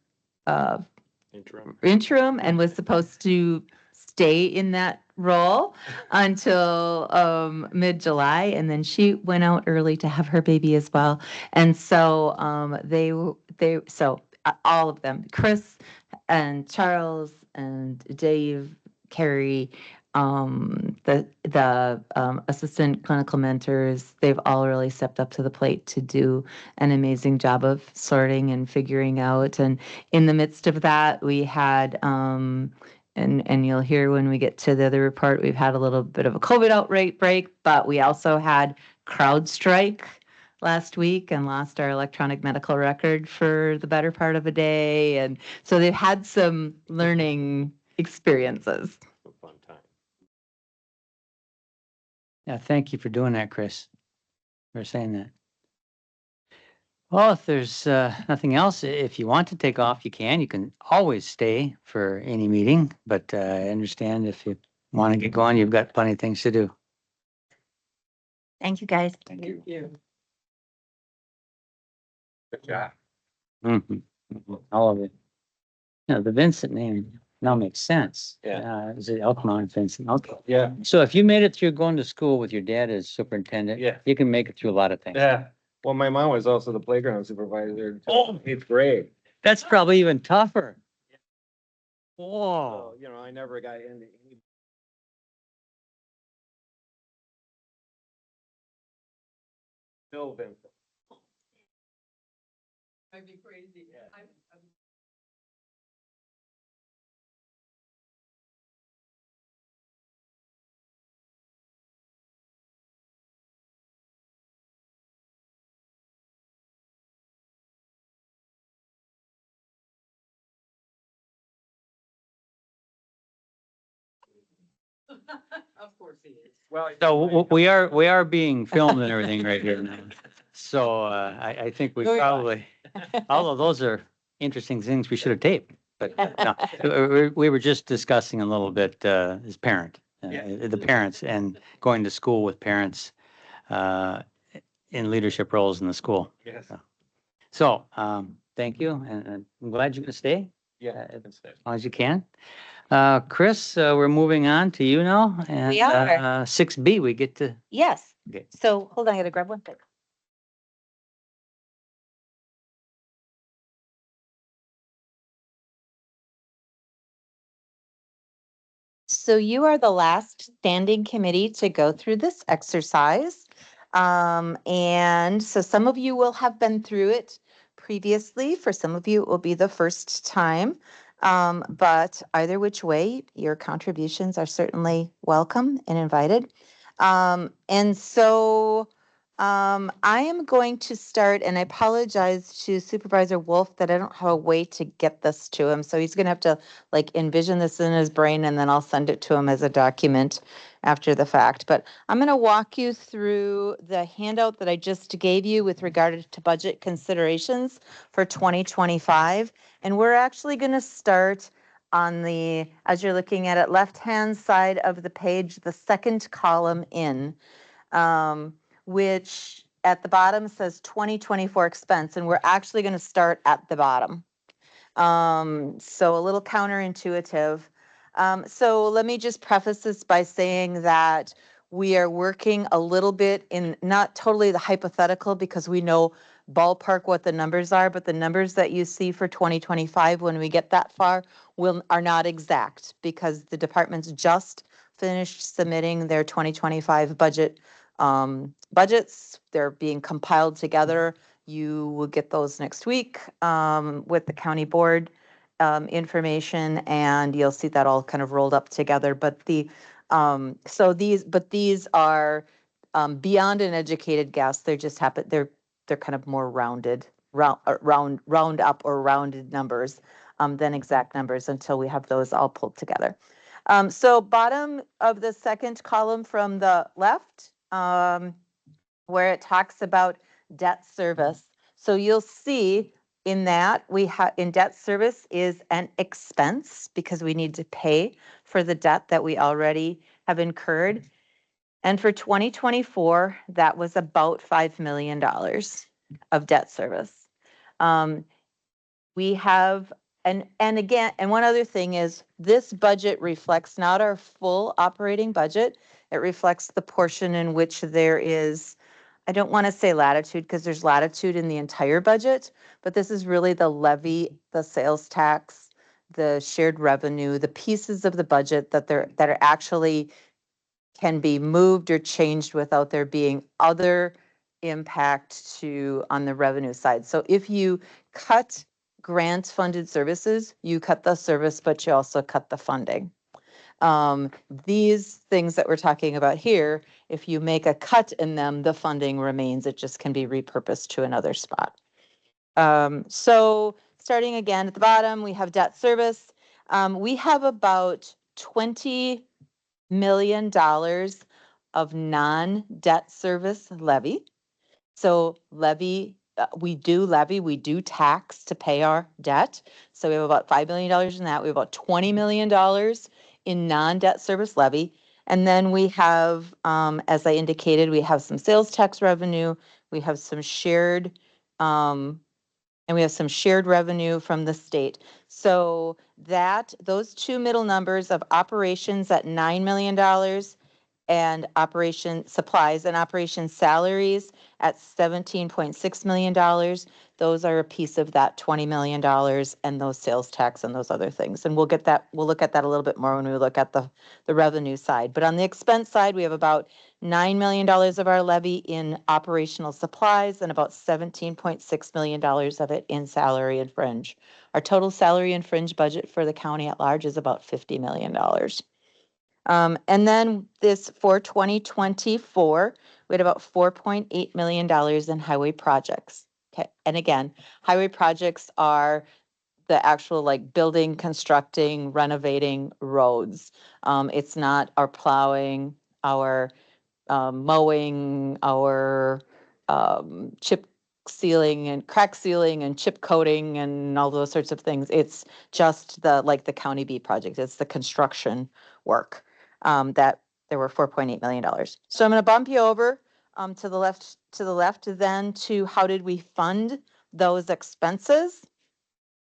uh, interim and was supposed to stay in that role until mid-July, and then she went out early to have her baby as well. And so all of them, Chris and Charles and Dave, Carrie, the assistant clinical mentors, they've all really stepped up to the plate to do an amazing job of sorting and figuring out. And in the midst of that, we had, and you'll hear when we get to the other report, we've had a little bit of a COVID outbreak, but we also had CrowdStrike last week and lost our electronic medical record for the better part of a day. And so they've had some learning experiences. Fun time. Yeah, thank you for doing that, Chris, for saying that. Well, if there's nothing else, if you want to take off, you can. You can always stay for any meeting, but I understand if you want to get going, you've got plenty of things to do. Thank you, guys. Thank you. Good job. All of it. You know, the Vincent name now makes sense. Yeah. Is it Elkmont Vincent? Okay. Yeah. So if you made it through going to school with your dad as superintendent, Yeah. you can make it through a lot of things. Yeah. Well, my mom was also the playground supervisor. Oh. 8th grade. That's probably even tougher. Whoa. So, you know, I never got into any. Bill Vincent. I'd be crazy. Of course he is. Well, so we are being filmed and everything right here now. So I think we Oh, yeah. probably, although those are interesting things we should have taped. But no, we were just discussing a little bit as parent, the parents and going to school with parents in leadership roles in the school. Yes. So thank you, and I'm glad you're going to stay Yeah. as long as you can. Chris, we're moving on to you now, and We are. 6B, we get to. Yes. Okay. So hold on, I gotta grab one thing. So you are the last standing committee to go through this exercise. And so some of you will have been through it previously. For some of you, it will be the first time. But either which way, your contributions are certainly welcome and invited. And so I am going to start, and I apologize to Supervisor Wolf that I don't have a way to get this to him. So he's going to have to like envision this in his brain, and then I'll send it to him as a document after the fact. But I'm going to walk you through the handout that I just gave you with regard to budget considerations for 2025. And we're actually going to start on the, as you're looking at it, left-hand side of the page, the second column in, which at the bottom says 2024 expense, and we're actually going to start at the bottom. So a little counterintuitive. So let me just preface this by saying that we are working a little bit in not totally the hypothetical because we know ballpark what the numbers are, but the numbers that you see for 2025 when we get that far are not exact because the departments just finished submitting their 2025 budgets. They're being compiled together. You will get those next week with the county board information, and you'll see that all kind of rolled up together. But these are beyond an educated guess. They're just they're kind of more round up or rounded numbers than exact numbers until we have those all pulled together. So bottom of the second column from the left, where it talks about debt service. So you'll see in that in debt service is an expense because we need to pay for the debt that we already have incurred. And for 2024, that was about $5 million of debt service. We have, and again, and one other thing is this budget reflects not our full operating budget. It reflects the portion in which there is, I don't want to say latitude because there's latitude in the entire budget, but this is really the levy, the sales tax, the shared revenue, the pieces of the budget that are actually can be moved or changed without there being other impact on the revenue side. So if you cut grant funded services, you cut the service, but you also cut the funding. These things that we're talking about here, if you make a cut in them, the funding remains. It just can be repurposed to another spot. So starting again at the bottom, we have debt service. We have about $20 million of non-debt service levy. So levy, we do tax to pay our debt. So we have about $5 million in that. We have about $20 million in non-debt service levy. And then we have, as I indicated, we have some sales tax revenue. We have some shared, and we have some shared revenue from the state. So those two middle numbers of operations at $9 million and operation supplies and operation salaries at $17.6 million. Those are a piece of that $20 million and those sales tax and those other things. And we'll look at that a little bit more when we look at the revenue side. But on the expense side, we have about $9 million of our levy in operational supplies and about $17.6 million of it in salary and fringe. Our total salary and fringe budget for the county at large is about $50 million. And then this for 2024, we had about $4.8 million in highway projects. Okay. And again, highway projects are the actual like building, constructing, renovating roads. It's not our plowing, our mowing, our chip sealing and crack sealing and chip coating and all those sorts of things. It's just the County B project. It's the construction work that there were $4.8 million. So I'm going to bump you over to the left then to how did we fund those expenses?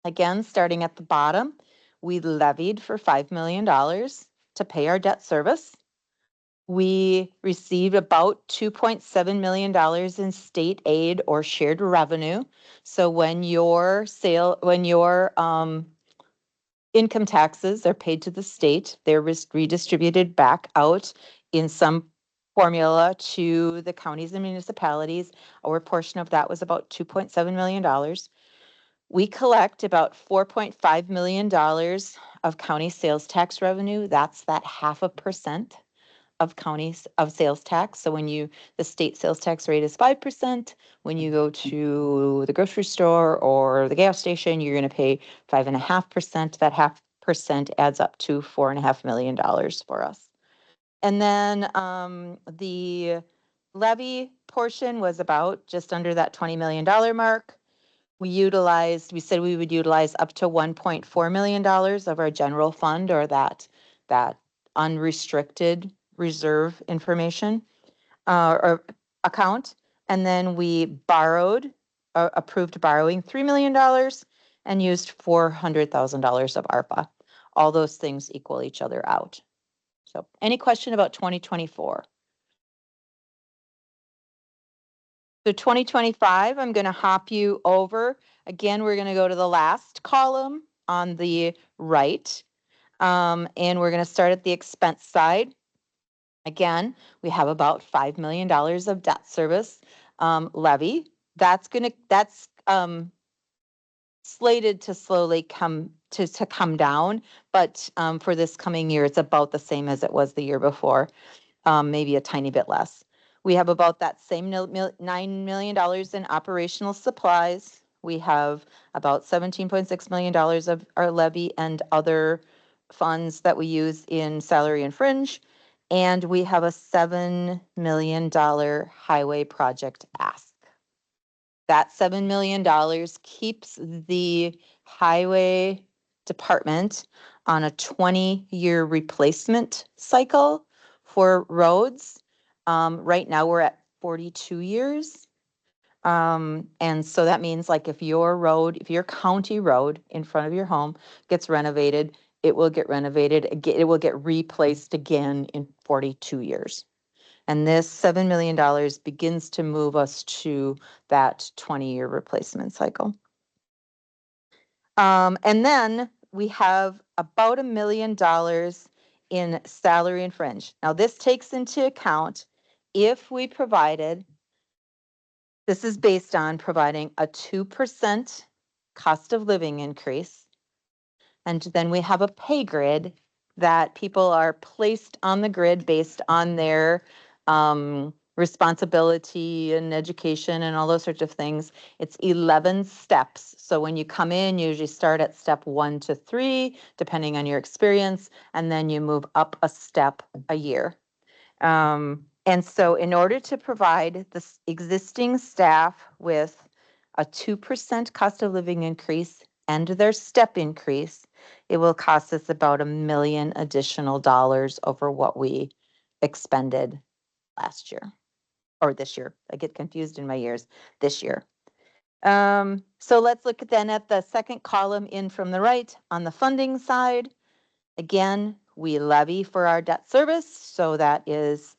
Again, starting at the bottom, we levied for $5 million to pay our debt service. We received about $2.7 million in state aid or shared revenue. So when your income taxes are paid to the state, they're redistributed back out in some formula to the counties and municipalities. Our portion of that was about $2.7 million. We collect about $4.5 million of county sales tax revenue. That's that 0.5% of counties of sales tax. So when the state sales tax rate is 5%, when you go to the grocery store or the gas station, you're going to pay 5.5%. That 0.5% adds up to $4.5 million for us. And then the levy portion was about just under that $20 million mark. We said we would utilize up to $1.4 million of our general fund or that unrestricted reserve information or account. And then we approved borrowing $3 million and used $400,000 of ARPA. All those things equal each other out. So any question about 2024? So 2025, I'm going to hop you over. Again, we're going to go to the last column on the right. And we're going to start at the expense side. Again, we have about $5 million of debt service levy. That's slated to slowly come down, but for this coming year, it's about the same as it was the year before, maybe a tiny bit less. We have about that same $9 million in operational supplies. We have about $17.6 million of our levy and other funds that we use in salary and fringe, and we have a $7 million highway project ask. That $7 million keeps the highway department on a 20-year replacement cycle for roads. Right now, we're at 42 years. And so that means like if your county road in front of your home gets renovated, it will get renovated, it will get replaced again in 42 years. And this $7 million begins to move us to that 20-year replacement cycle. And then we have about $1 million in salary and fringe. Now this takes into account if we provided, this is based on providing a 2% cost of living increase. And then we have a pay grid that people are placed on the grid based on their responsibility and education and all those sorts of things. It's 11 steps. So when you come in, you usually start at step 1 to 3, depending on your experience, and then you move up a step a year. And so in order to provide the existing staff with a 2% cost of living increase and their step increase, it will cost us about $1 million additional dollars over what we expended last year or this year. I get confused in my years, this year. So let's look then at the second column in from the right on the funding side. Again, we levy for our debt service, so that is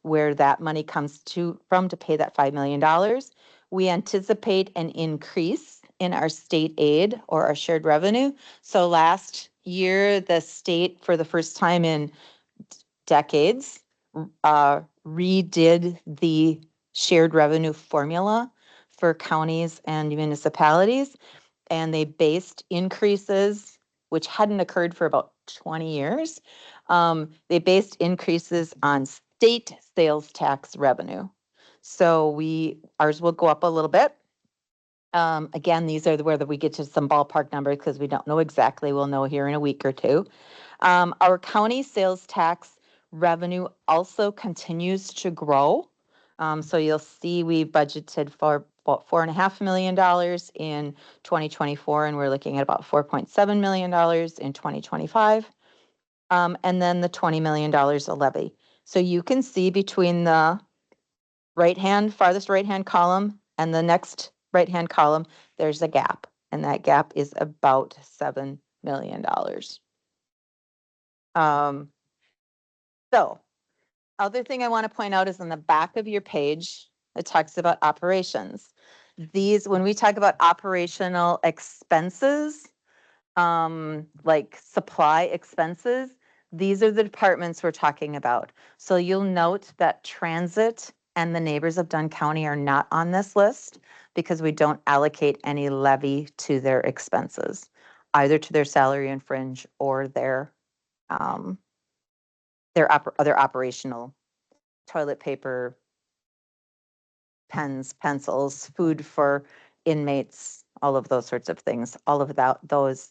where that money comes from to pay that $5 million. We anticipate an increase in our state aid or our shared revenue. So last year, the state, for the first time in decades, redid the shared revenue formula for counties and municipalities, and they based increases, which hadn't occurred for about 20 years. They based increases on state sales tax revenue. So ours will go up a little bit. Again, these are where we get to some ballpark numbers because we don't know exactly. We'll know here in a week or two. Our county sales tax revenue also continues to grow. So you'll see we budgeted for about $4.5 million in 2024, and we're looking at about $4.7 million in 2025. And then the $20 million of levy. So you can see between the farthest right-hand column and the next right-hand column, there's a gap, and that gap is about $7 million. So other thing I want to point out is on the back of your page, it talks about operations. When we talk about operational expenses, like supply expenses, these are the departments we're talking about. So you'll note that transit and the neighbors of Dunn County are not on this list because we don't allocate any levy to their expenses, either to their salary and fringe or their other operational toilet paper, pens, pencils, food for inmates, all of those sorts of things, all of those.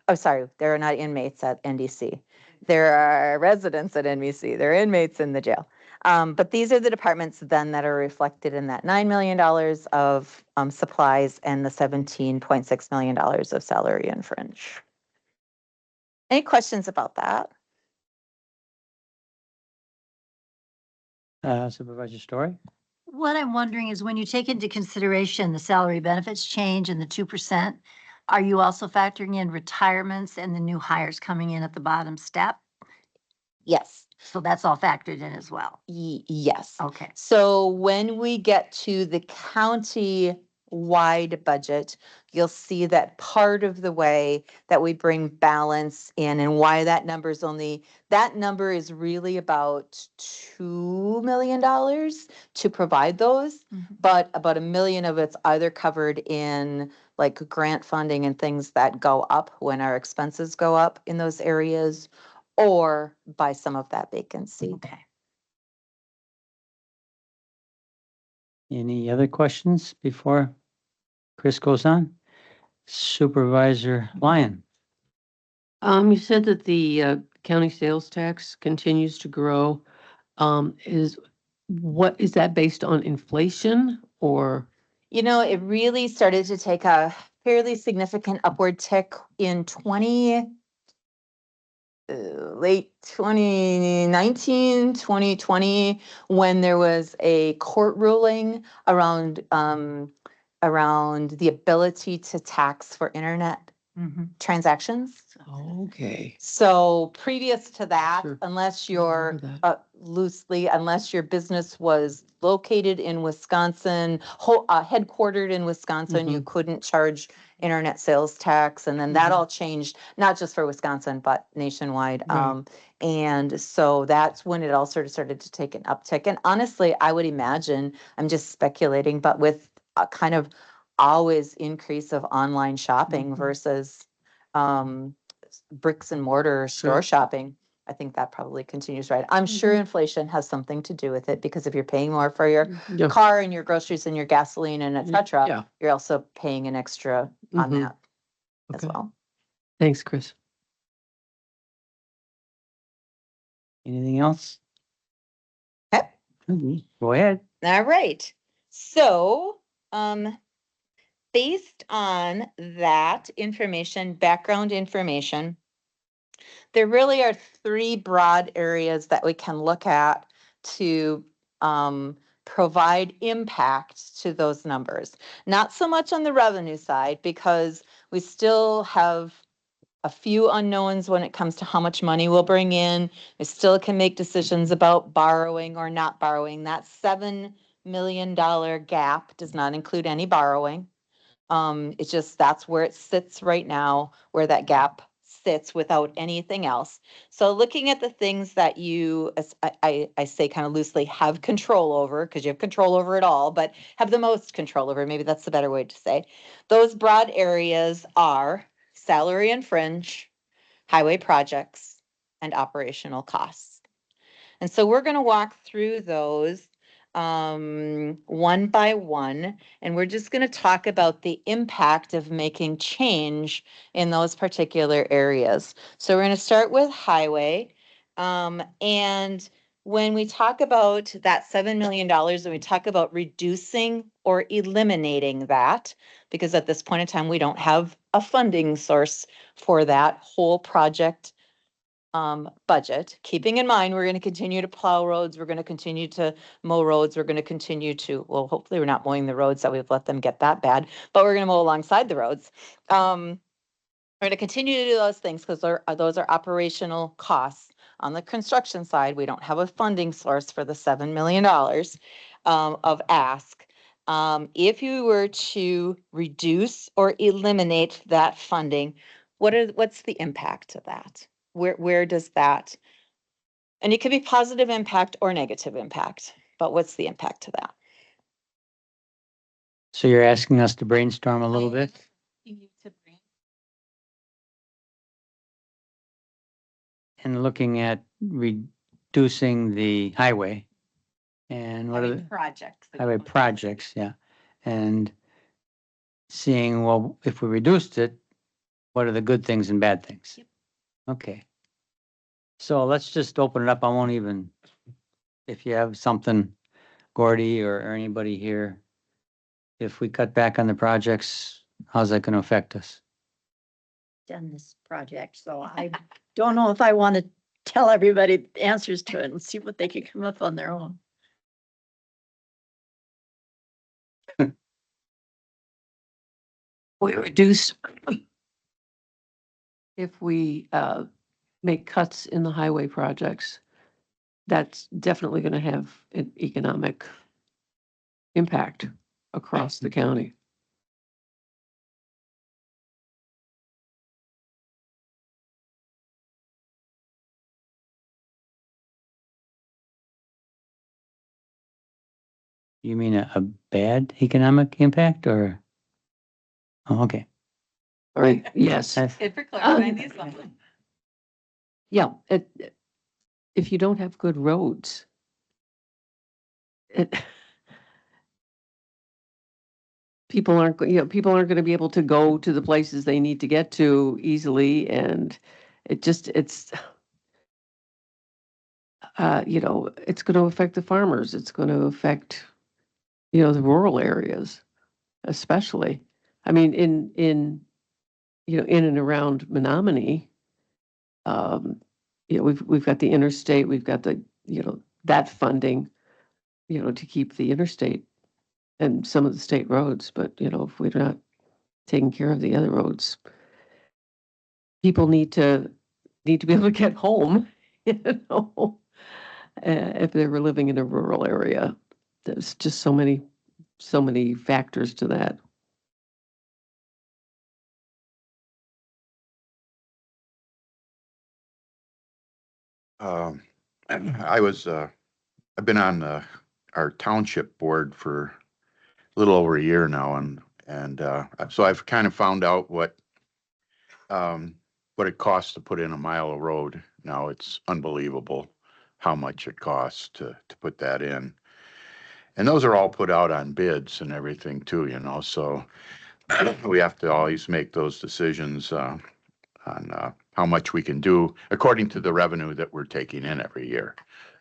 Oh, sorry, there are not inmates at NDC. There are residents at NBC. There are inmates in the jail. But these are the departments then that are reflected in that $9 million of supplies and the $17.6 million of salary and fringe. Any questions about that? Supervisor Story? What I'm wondering is when you take into consideration the salary benefits change and the 2%, are you also factoring in retirements and the new hires coming in at the bottom step? Yes. So that's all factored in as well. Yes. Okay. So when we get to the county-wide budget, you'll see that part of the way that we bring balance in and why that number is really about $2 million to provide those, but about $1 million of it's either covered in like grant funding and things that go up when our expenses go up in those areas, or by some of that vacancy. Okay. Any other questions before Chris goes on? Supervisor Lyon? You said that the county sales tax continues to grow. Is that based on inflation or? You know, it really started to take a fairly significant upward tick in late 2019, 2020, when there was a court ruling around the ability to tax for internet transactions. Okay. So previous to that, Sure. unless I you're remember that. unless your business was located in Wisconsin, headquartered in Wisconsin, you couldn't charge internet sales tax. And then that all changed, not just for Wisconsin, but nationwide. Right. And so that's when it all sort of started to take an uptick. And honestly, I would imagine, I'm just speculating, but with a kind of always increase of online shopping versus bricks and mortar store Sure. shopping, I think that probably continues, right? I'm sure inflation has something to do with it, because if you're paying more for your Yeah. car and your groceries and your gasoline and et cetera, Yeah. you're also paying an extra on Mhm. that as Okay. well. Thanks, Chris. Anything else? Okay. Go ahead. All right. So, based on that information, background information, there really are three broad areas that we can look at to provide impact to those numbers. Not so much on the revenue side, because we still have a few unknowns when it comes to how much money we'll bring in. We still can make decisions about borrowing or not borrowing. That $7 million gap does not include any borrowing. It's just, that's where it sits right now, where that gap sits without anything else. So looking at the things that you, I say kind of loosely, have control over, because you have control over it all, but have the most control over, maybe that's the better way to say. Those broad areas are salary and fringe, highway projects, and operational costs. And so we're going to walk through those one by one, and we're just going to talk about the impact of making change in those particular areas. So we're going to start with highway. And when we talk about that $7 million, and we talk about reducing or eliminating that, because at this point in time, we don't have a funding source for that whole project budget, keeping in mind, we're going to continue to plow roads, we're going to continue to mow roads, we're going to continue to, well, hopefully we're not mowing the roads that we've let them get that bad, but we're going to mow alongside the roads. We're going to continue to do those things because those are operational costs. On the construction side, we don't have a funding source for the $7 million of ask. If you were to reduce or eliminate that funding, what's the impact of that? Where does that, and it could be positive impact or negative impact, but what's the impact to that? So you're asking us to brainstorm a little bit? And looking at reducing the highway and what are the Projects. highway projects, yeah. And seeing, well, if we reduced it, what are the good things and bad things? Yep. Okay. So let's just open it up. I won't even, if you have something, Gordy or anybody here, if we cut back on the projects, how's that going to affect us? Done this project, so I don't know if I want to tell everybody the answers to it and see what they can come up on their own. We reduce, if we make cuts in the highway projects, that's definitely going to have an economic impact across the county. You mean a bad economic impact or? Oh, okay. All right, yes. Good for clarifying these. Yeah, if you don't have good roads, people aren't going to be able to go to the places they need to get to easily, and it's, it's going to affect the farmers. It's going to affect, the rural areas, especially. I mean, in and around Menominee, we've got the interstate, we've got the, that funding, to keep the interstate and some of the state roads. But, if we're not taking care of the other roads, people need to be able to get home, if they were living in a rural area. There's just so many factors to that. I've been on our township board for a little over a year now, and so I've kind of found out what it costs to put in a mile of road. Now it's unbelievable how much it costs to put that in, and those are all put out on bids and everything too. So we have to always make those decisions on how much we can do according to the revenue that we're taking in every year.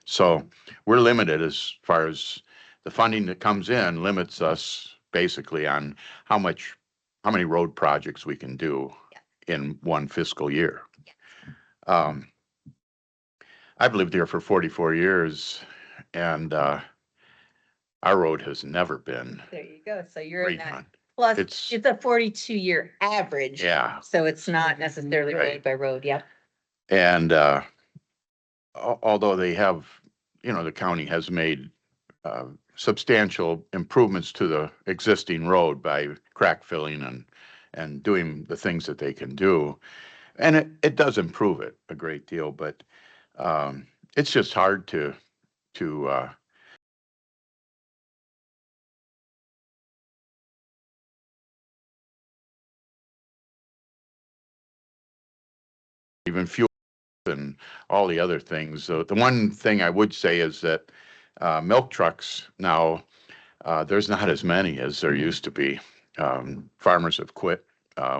So we're limited as far as the funding that comes in limits us basically on how many road projects we can do in one fiscal year. I've lived here for 44 years, and our road has never been There you go. So you're in that. redone. Plus, It's- it's a 42-year average. Yeah. So it's not necessarily Right. road by road. Yep. And although they have, the county has made substantial improvements to the existing road by crack filling and doing the things that they can do. And it does improve it a great deal, but it's just hard to even fuel and all the other things. So the one thing I would say is that milk trucks now, there's not as many as there used to be. Farmers have quit.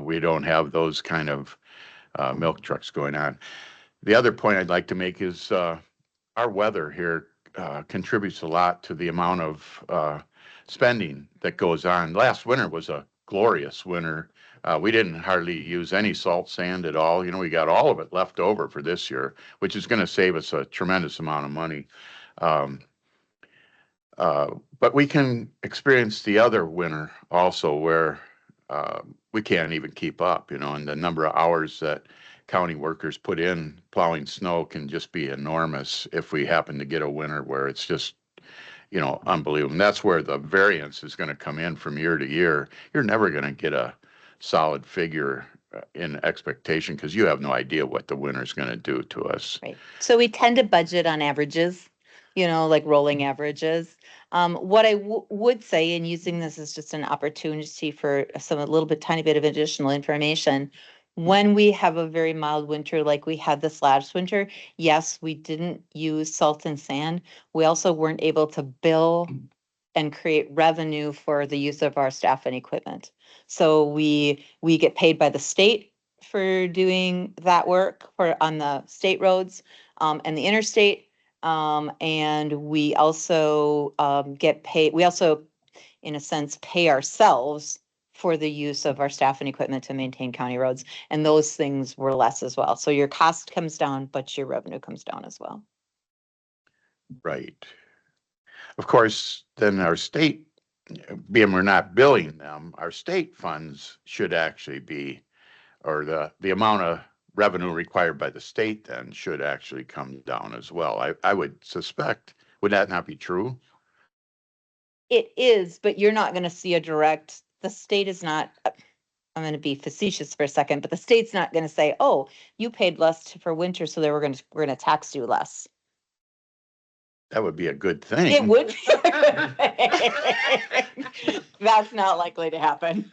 We don't have those kind of milk trucks going on. The other point I'd like to make is our weather here contributes a lot to the amount of spending that goes on. Last winter was a glorious winter. We didn't hardly use any salt sand at all. We got all of it left over for this year, which is going to save us a tremendous amount of money. But we can experience the other winter also where we can't even keep up, and the number of hours that county workers put in plowing snow can just be enormous if we happen to get a winter where it's just, unbelievable. And that's where the variance is going to come in from year to year. You're never going to get a solid figure in expectation because you have no idea what the winter's going to do to us. Right. So we tend to budget on averages, like rolling averages. What I would say, and using this as just an opportunity for a little bit, tiny bit of additional information, when we have a very mild winter like we had this last winter, yes, we didn't use salt and sand. We also weren't able to bill and create revenue for the use of our staff and equipment. So we get paid by the state for doing that work on the state roads and the interstate. And we also get paid, we also, in a sense, pay ourselves for the use of our staff and equipment to maintain county roads. And those things were less as well. So your cost comes down, but your revenue comes down as well. Right. Of course, then our state, being we're not billing them, our state funds should actually be, or the amount of revenue required by the state then should actually come down as well. I would suspect, would that not be true? It is, but you're not going to see the state is not, I'm going to be facetious for a second, but the state's not going to say, oh, you paid less for winter, so we're going to tax you less. That would be a good thing. It would be a good thing. That's not likely to happen.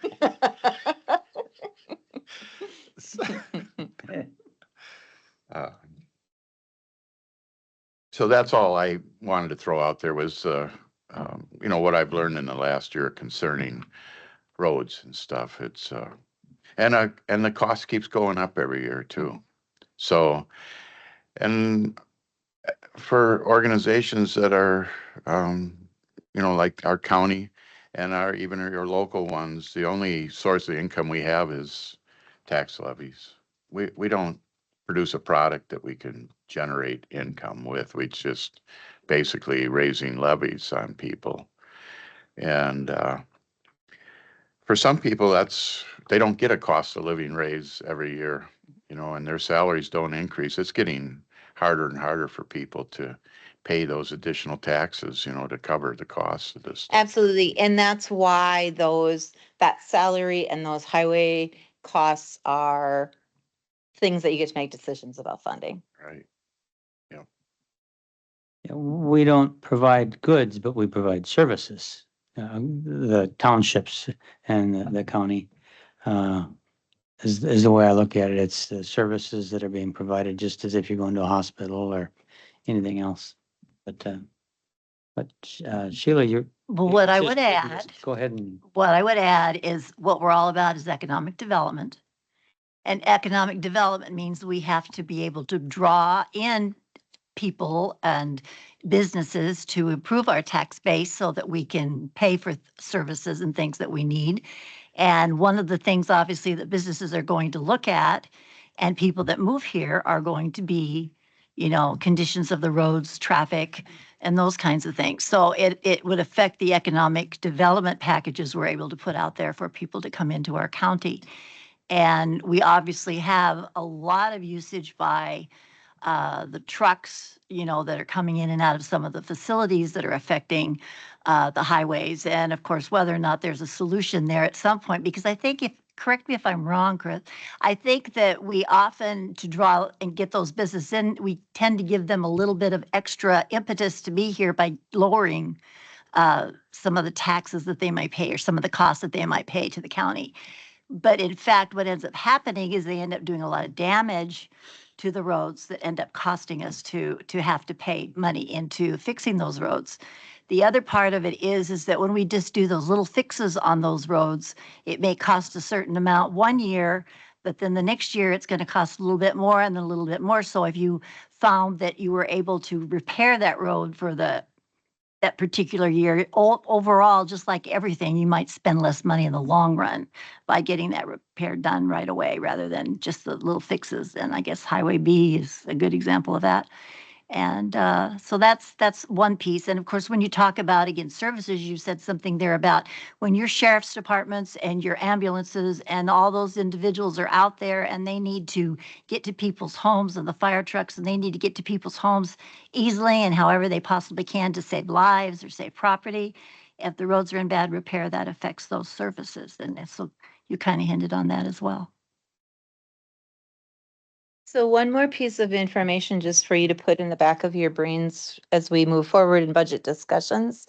So that's all I wanted to throw out there was, what I've learned in the last year concerning roads and stuff. It's and the cost keeps going up every year too. So, and for organizations that are, like our county and even your local ones, the only source of income we have is tax levies. We don't produce a product that we can generate income with. We just basically raising levies on people. And for some people, they don't get a cost of living raise every year, and their salaries don't increase. It's getting harder and harder for people to pay those additional taxes, to cover the costs of this. Absolutely. And that's why that salary and those highway costs are things that you get to make decisions about funding. Right. We don't provide goods, but we provide services. The townships and the county is the way I look at it. It's the services that are being provided, just as if you're going to a hospital or anything else. But Sheila, Well, what I just would maybe add, just go ahead and what I would add is what we're all about is economic development. And economic development means we have to be able to draw in people and businesses to improve our tax base so that we can pay for services and things that we need. And one of the things, obviously, that businesses are going to look at and people that move here are going to be, conditions of the roads, traffic, and those kinds of things. So it would affect the economic development packages we're able to put out there for people to come into our county. And we obviously have a lot of usage by the trucks, that are coming in and out of some of the facilities that are affecting the highways. And of course, whether or not there's a solution there at some point, because I think correct me if I'm wrong, Chris, I think that we often, to draw and get those businesses in, we tend to give them a little bit of extra impetus to be here by lowering some of the taxes that they might pay or some of the costs that they might pay to the county. But in fact, what ends up happening is they end up doing a lot of damage to the roads that end up costing us to have to pay money into fixing those roads. The other part of it is that when we just do those little fixes on those roads, it may cost a certain amount one year, but then the next year it's going to cost a little bit more and then a little bit more. So if you found that you were able to repair that road for that particular year, overall, just like everything, you might spend less money in the long run by getting that repair done right away rather than just the little fixes. And I guess Highway B is a good example of that. And so that's one piece. And of course, when you talk about, again, services, you said something there about when your sheriff's departments and your ambulances and all those individuals are out there and they need to get to people's homes, and the fire trucks, and they need to get to people's homes easily and however they possibly can to save lives or save property. If the roads are in bad repair, that affects those services. And so you kind of hinted on that as well. So one more piece of information just for you to put in the back of your brains as we move forward in budget discussions,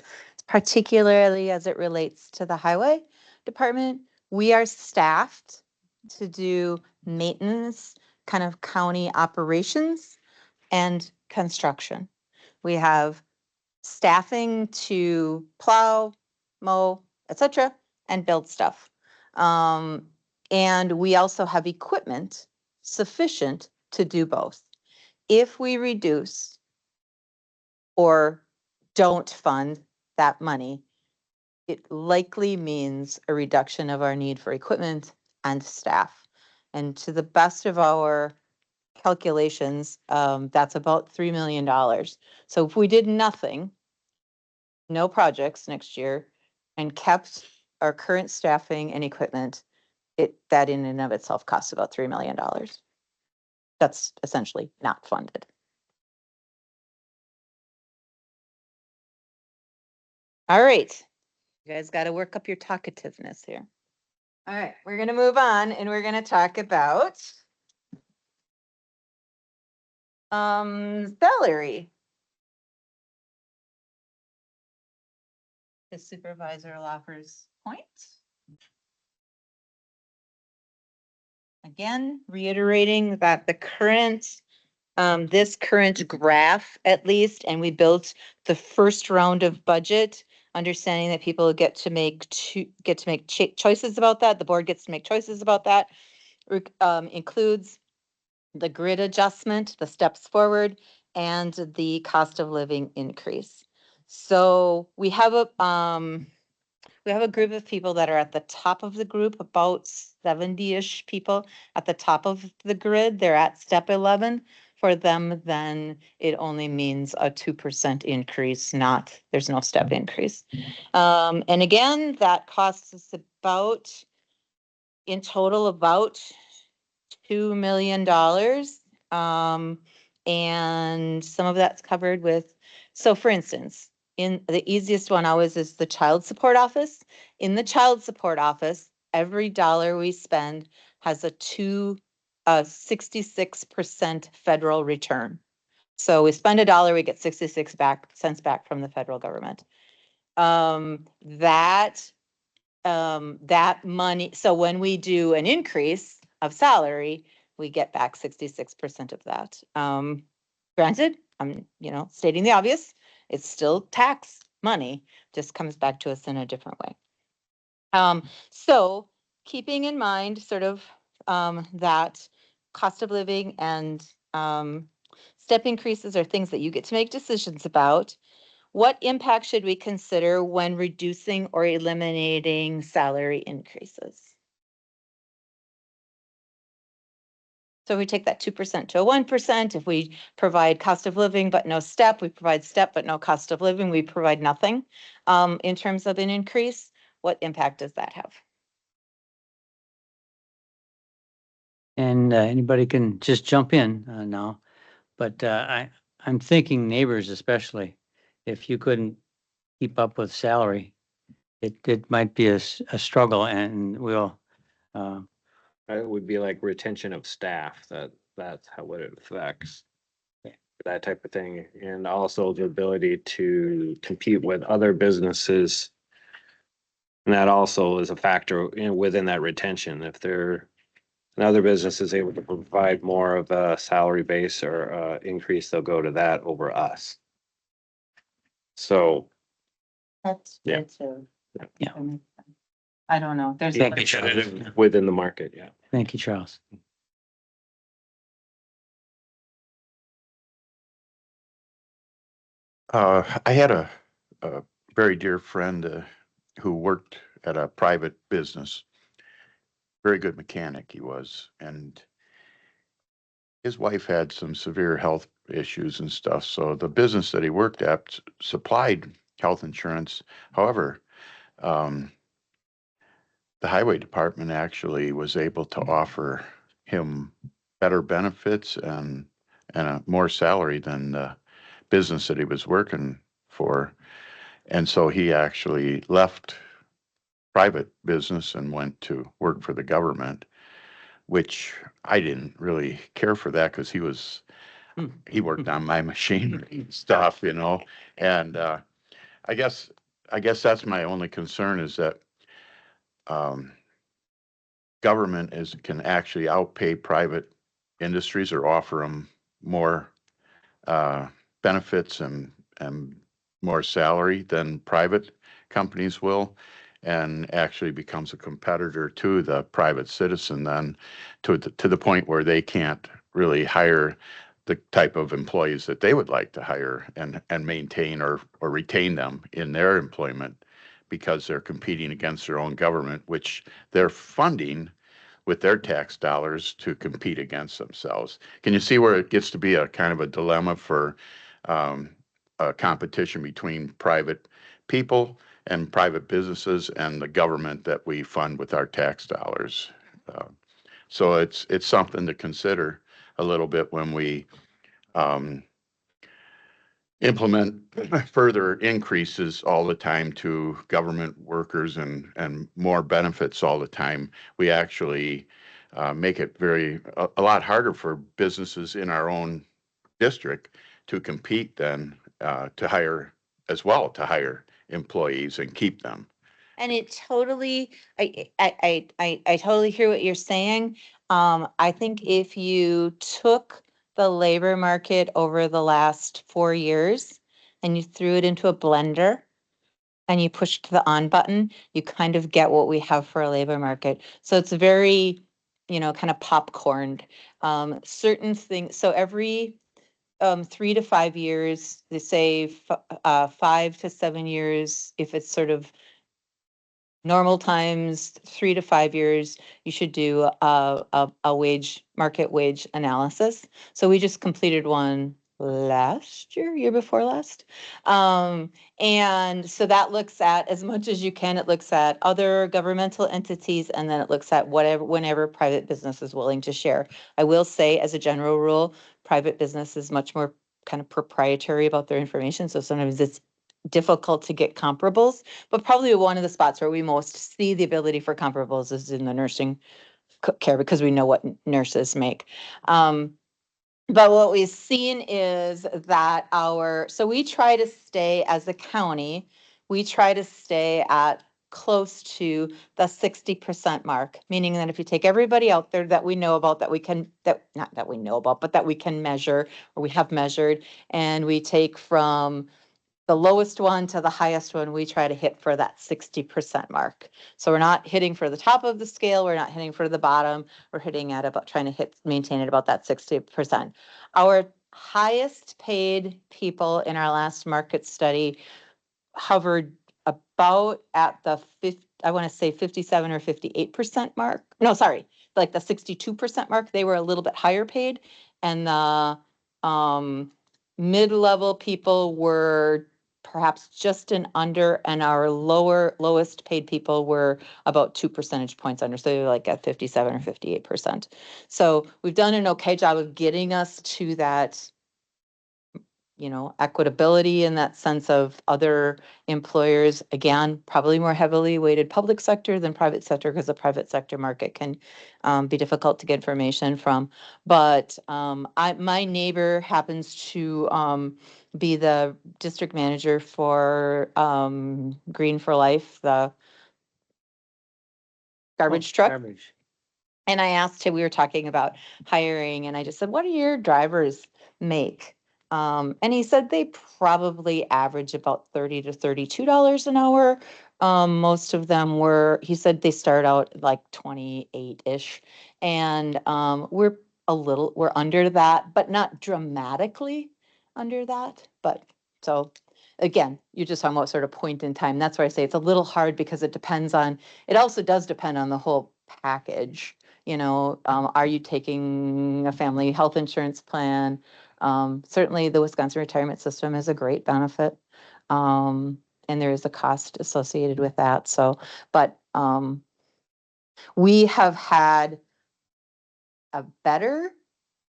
particularly as it relates to the highway department. We are staffed to do maintenance, kind of county operations and construction. We have staffing to plow, mow, etc., and build stuff. And we also have equipment sufficient to do both. If we reduce or don't fund that money, it likely means a reduction of our need for equipment and staff. And to the best of our calculations, that's about $3 million. So if we did nothing, no projects next year, and kept our current staffing and equipment, that in and of itself costs about $3 million. That's essentially not funded. All right. You guys got to work up your talkativeness here. All right, we're going to move on and we're going to talk about salary. The supervisor offers points. Again, reiterating that the current, this current graph at least, and we built the first round of budget, understanding that people get to make choices about that. The board gets to make choices about that. Includes the grid adjustment, the steps forward, and the cost of living increase. So we have a group of people that are at the top of the group, about 70-ish people at the top of the grid. They're at step 11. For them, then it only means a 2% increase, there's no step increase. And again, that costs us in total, about $2 million. And some of that's covered with, so for instance, in the easiest one always is the child support office. In the child support office, every dollar we spend has a 66% federal return. So we spend $1, we get 66 cents back from the federal government. That money, so when we do an increase of salary, we get back 66% of that. Granted, I'm, stating the obvious, it's still tax money, just comes back to us in a different way. So keeping in mind sort of that cost of living and step increases are things that you get to make decisions about. What impact should we consider when reducing or eliminating salary increases? So we take that 2% to a 1%. If we provide cost of living but no step, we provide step but no cost of living, we provide nothing. In terms of an increase, what impact does that have? And anybody can just jump in now, but I'm thinking neighbors especially, if you couldn't keep up with salary, it might be a struggle, and we'll, It would be like retention of staff, that's what it affects. That type of thing, and also the ability to compete with other businesses. And that also is a factor within that retention. If another business is able to provide more of a salary base or increase, they'll go to that over us. So That's Yeah. good too. Yeah. I don't know. There's Thank you, Charles. within the market, yeah. Thank you, Charles. I had a very dear friend who worked at a private business. Very good mechanic he was, and his wife had some severe health issues and stuff. So the business that he worked at supplied health insurance. However, um, the highway department actually was able to offer him better benefits and a more salary than the business that he was working for. And so he actually left private business and went to work for the government, which I didn't really care for that because he worked on my machinery and stuff, and I guess that's my only concern is that um, government can actually outpay private industries or offer them more uh, benefits and more salary than private companies will, and actually becomes a competitor to the private citizen then to the point where they can't really hire the type of employees that they would like to hire and maintain or retain them in their employment because they're competing against their own government, which they're funding with their tax dollars to compete against themselves. Can you see where it gets to be a kind of a dilemma for a competition between private people and private businesses and the government that we fund with our tax dollars? So it's something to consider a little bit when we um, implement further increases all the time to government workers and more benefits all the time. We actually make it a lot harder for businesses in our own district to compete then to hire employees and keep them. And it totally, I totally hear what you're saying. I think if you took the labor market over the last 4 years and you threw it into a blender and you pushed the on button, you kind of get what we have for a labor market. So it's very, kind of popcorned. certain things, so every 3 to 5 years, they say 5 to 7 years, if it's sort of normal times, 3 to 5 years, you should do a market wage analysis. So we just completed one year before last. And so that looks at, as much as you can, it looks at other governmental entities, and then it looks at whenever private business is willing to share. I will say, as a general rule, private business is much more kind of proprietary about their information. So sometimes it's difficult to get comparables, but probably one of the spots where we most see the ability for comparables is in the nursing care, because we know what nurses make. But what we've seen is that so we try to stay, as a county, we try to stay at close to the 60% mark, meaning that if you take everybody out there that we know about, that not that we know about, but that we can measure, or we have measured, and we take from the lowest one to the highest one, we try to hit for that 60% mark. So we're not hitting for the top of the scale, we're not hitting for the bottom, we're hitting at about, trying to maintain at about that 60%. Our highest paid people in our last market study hovered about at the I want to say 57 or 58% mark. No, sorry, like the 62% mark. They were a little bit higher paid, and the mid-level people were perhaps just an under, and our lowest paid people were about 2 percentage points under. So they're like at 57 or 58%. So we've done an okay job of getting us to that, equitability in that sense of other employers. Again, probably more heavily weighted public sector than private sector, because the private sector market can be difficult to get information from. But my neighbor happens to be the district manager for Green for Life, the garbage truck. Garbage. And I asked him, we were talking about hiring, and I just said, what do your drivers make? And he said they probably average about $30 to $32 an hour. Most of them he said they start out like 28-ish. And we're under that, but not dramatically under that. But so again, you're just talking about sort of point in time. That's why I say it's a little hard, because it also does depend on the whole package. Are you taking a family health insurance plan? Certainly the Wisconsin retirement system is a great benefit. And there is a cost associated with that. So, but we have had a better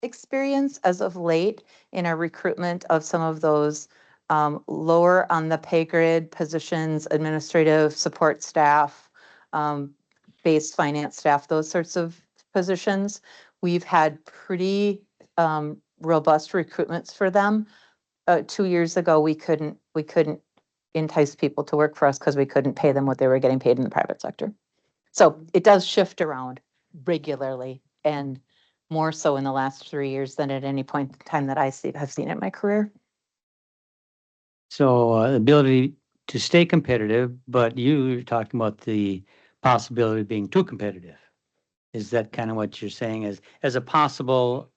experience as of late in our recruitment of some of those lower on the pay grid positions, administrative support staff, base finance staff, those sorts of positions. We've had pretty robust recruitments for them. 2 years ago, we couldn't entice people to work for us because we couldn't pay them what they were getting paid in the private sector. So it does shift around regularly, and more so in the last 3 years than at any point in time that have seen in my career. So the ability to stay competitive, but you're talking about the possibility of being too competitive. Is that kind of what you're saying as a possible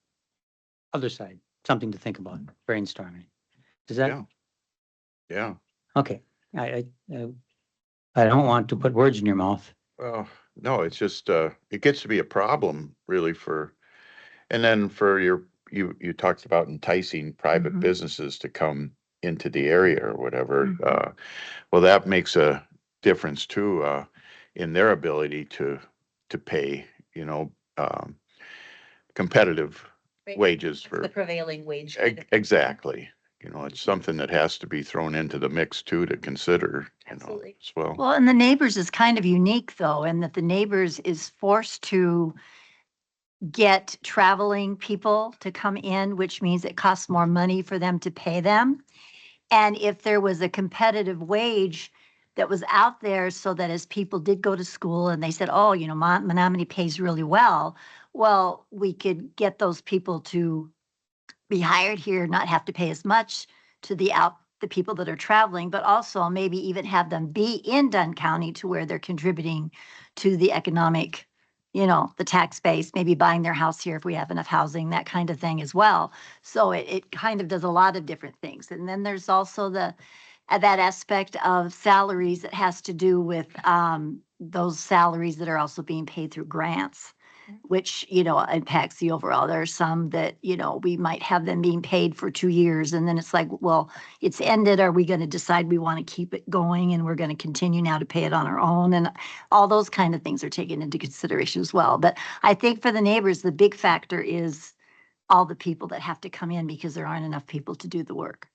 other side, something to think about, brainstorming? Does that? Yeah. Yeah. Okay. I don't want to put words in your mouth. Well, no, it's just, it gets to be a problem really and then for you talked about enticing private businesses to come into the area or whatever. Well, that makes a difference too, in their ability to pay, competitive wages It's the prevailing wage. kind of- exactly. It's something that has to be thrown into the mix too to consider, Absolutely. as well. Well, and the neighbors is kind of unique though, in that the neighbors is forced to get traveling people to come in, which means it costs more money for them to pay them. And if there was a competitive wage that was out there, so that as people did go to school and they said, oh, Menominee pays really well, we could get those people to be hired here, not have to pay as much to the people that are traveling, but also maybe even have them be in Dunn County to where they're contributing to the economic you know, the tax base, maybe buying their house here if we have enough housing, that kind of thing as well. So it kind of does a lot of different things. And then there's also that aspect of salaries that has to do with those salaries that are also being paid through grants, which, you know, impacts the overall. There are some that, you know, we might have them being paid for 2 years and then it's like, well, it's ended. Are we going to decide we want to keep it going and we're going to continue now to pay it on our own? And all those kind of things are taken into consideration as well. But I think for the neighbors, the big factor is all the people that have to come in because there aren't enough people to do the work.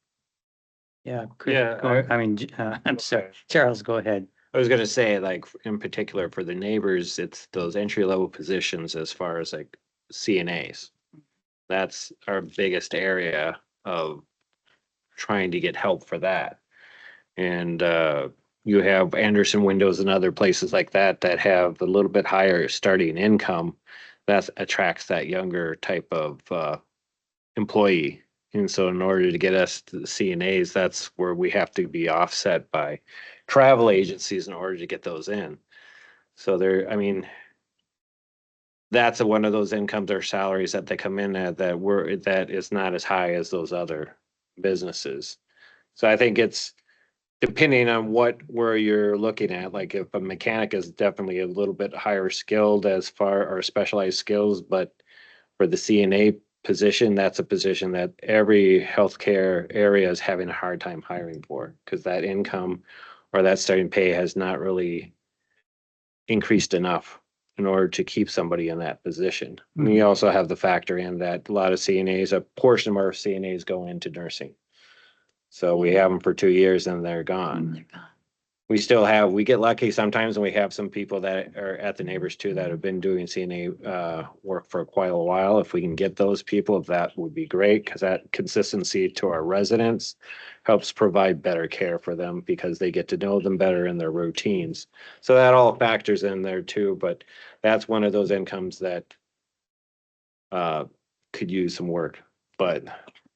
Yeah, Chris, Yeah, I'm sorry, Charles, go ahead. I was gonna say, like, in particular for the neighbors, it's those entry level positions as far as like CNAs. That's our biggest area of trying to get help for that. And you have Anderson Windows and other places like that that have a little bit higher starting income. That attracts that younger type of employee. And so in order to get us to the CNAs, that's where we have to be offset by travel agencies in order to get those in. So there, I mean, that's one of those incomes or salaries that they come in at that is not as high as those other businesses. So I think it's depending on where you're looking at. Like if a mechanic is definitely a little bit higher skilled as far or specialized skills, but for the CNA position, that's a position that every healthcare area is having a hard time hiring for because that income or that starting pay has not really increased enough in order to keep somebody in that position. And you also have the factor in that a lot of CNAs, a portion of our CNAs go into nursing. So we have them for 2 years and they're gone. We get lucky sometimes and we have some people that are at the neighbors too that have been doing CNA work for quite a while. If we can get those people, that would be great because that consistency to our residents helps provide better care for them because they get to know them better in their routines. So that all factors in there too, but that's one of those incomes that could use some work, but.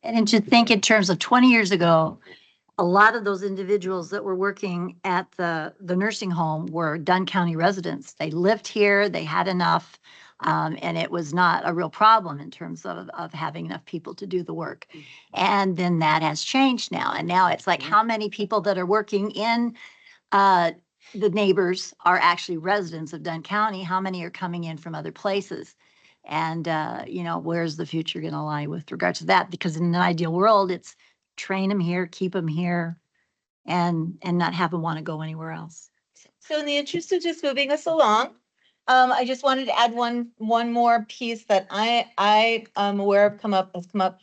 And to think in terms of 20 years ago, a lot of those individuals that were working at the nursing home were Dunn County residents. They lived here, they had enough, and it was not a real problem in terms of having enough people to do the work. And then that has changed now. And now it's like how many people that are working in the neighbors are actually residents of Dunn County, how many are coming in from other places? And, you know, where's the future going to lie with regard to that? Because in an ideal world, it's train them here, keep them here, and not have them want to go anywhere else. So in the interest of just moving us along, I just wanted to add one more piece that I am aware of has come up.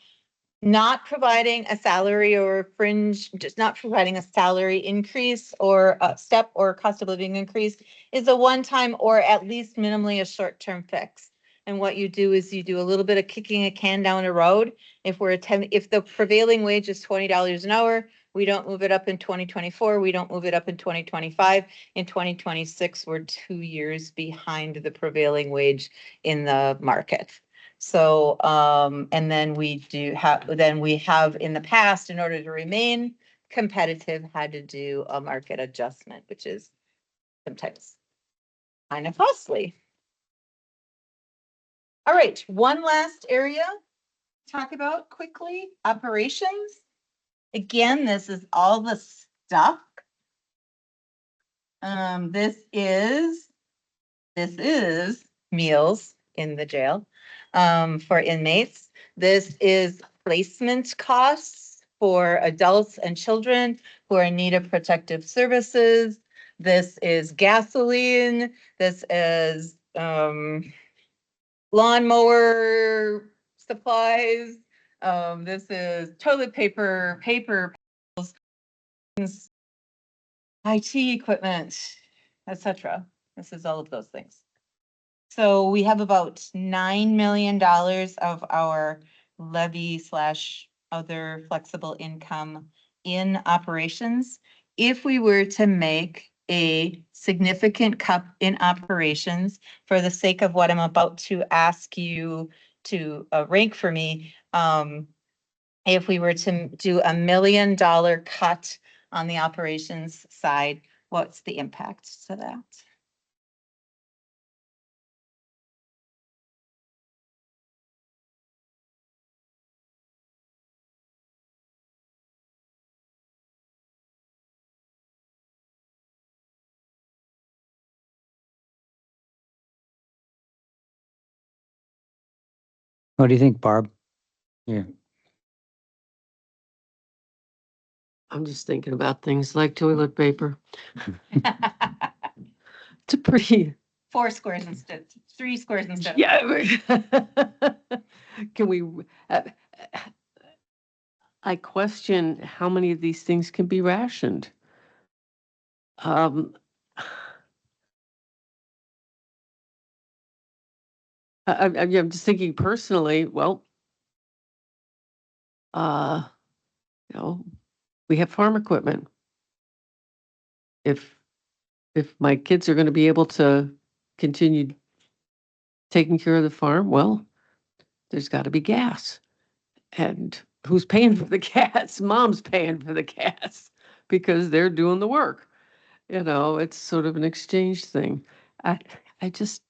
Not providing a salary or fringe, just not providing a salary increase or a step or cost of living increase is a one-time or at least minimally a short-term fix. And what you do is you do a little bit of kicking a can down a road. If the prevailing wage is $20 an hour, we don't move it up in 2024. We don't move it up in 2025. In 2026, we're 2 years behind the prevailing wage in the market. So, and then we have in the past, in order to remain competitive, had to do a market adjustment, which is sometimes kind of costly. All right, one last area to talk about quickly, operations. Again, this is all the stuff. This is meals in the jail for inmates. This is placement costs for adults and children who are in need of protective services. This is gasoline. This is lawnmower supplies. This is toilet paper, IT equipment, etc. This is all of those things. So we have about $9 million of our levy / other flexible income in operations. If we were to make a significant cut in operations, for the sake of what I'm about to ask you to rank for me, if we were to do $1 million cut on the operations side, what's the impact to that? What do you think, Barb? Yeah. I'm just thinking about things like toilet paper. It's a pretty, 4 squares instead, 3 squares instead of. yeah. Can we, uh, I question how many of these things can be rationed. Um, I'm just thinking personally, well, you know, we have farm equipment. If my kids are going to be able to continue taking care of the farm, well, there's got to be gas. And who's paying for the gas? Mom's paying for the gas because they're doing the work. You know, it's sort of an exchange thing. I just,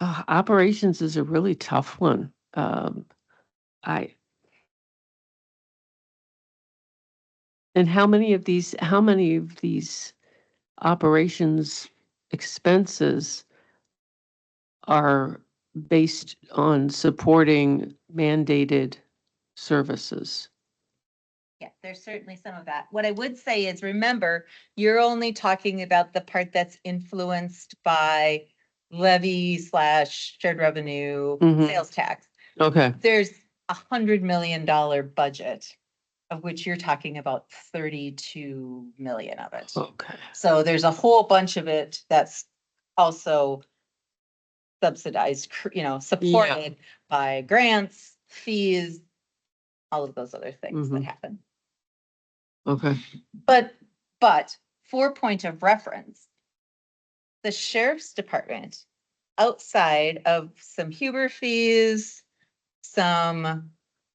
operations is a really tough one. I, and how many of these operations expenses are based on supporting mandated services? Yeah, there's certainly some of that. What I would say is, remember, you're only talking about the part that's influenced by levy slash shared revenue, Mhm. sales tax. Okay. There's $100 million budget, of which you're talking about 32 million of it. Okay. So there's a whole bunch of it that's also subsidized, supported by grants, fees, all of those other things that Mhm. happen. Okay. But for point of reference, the sheriff's department, outside of some Huber fees, some,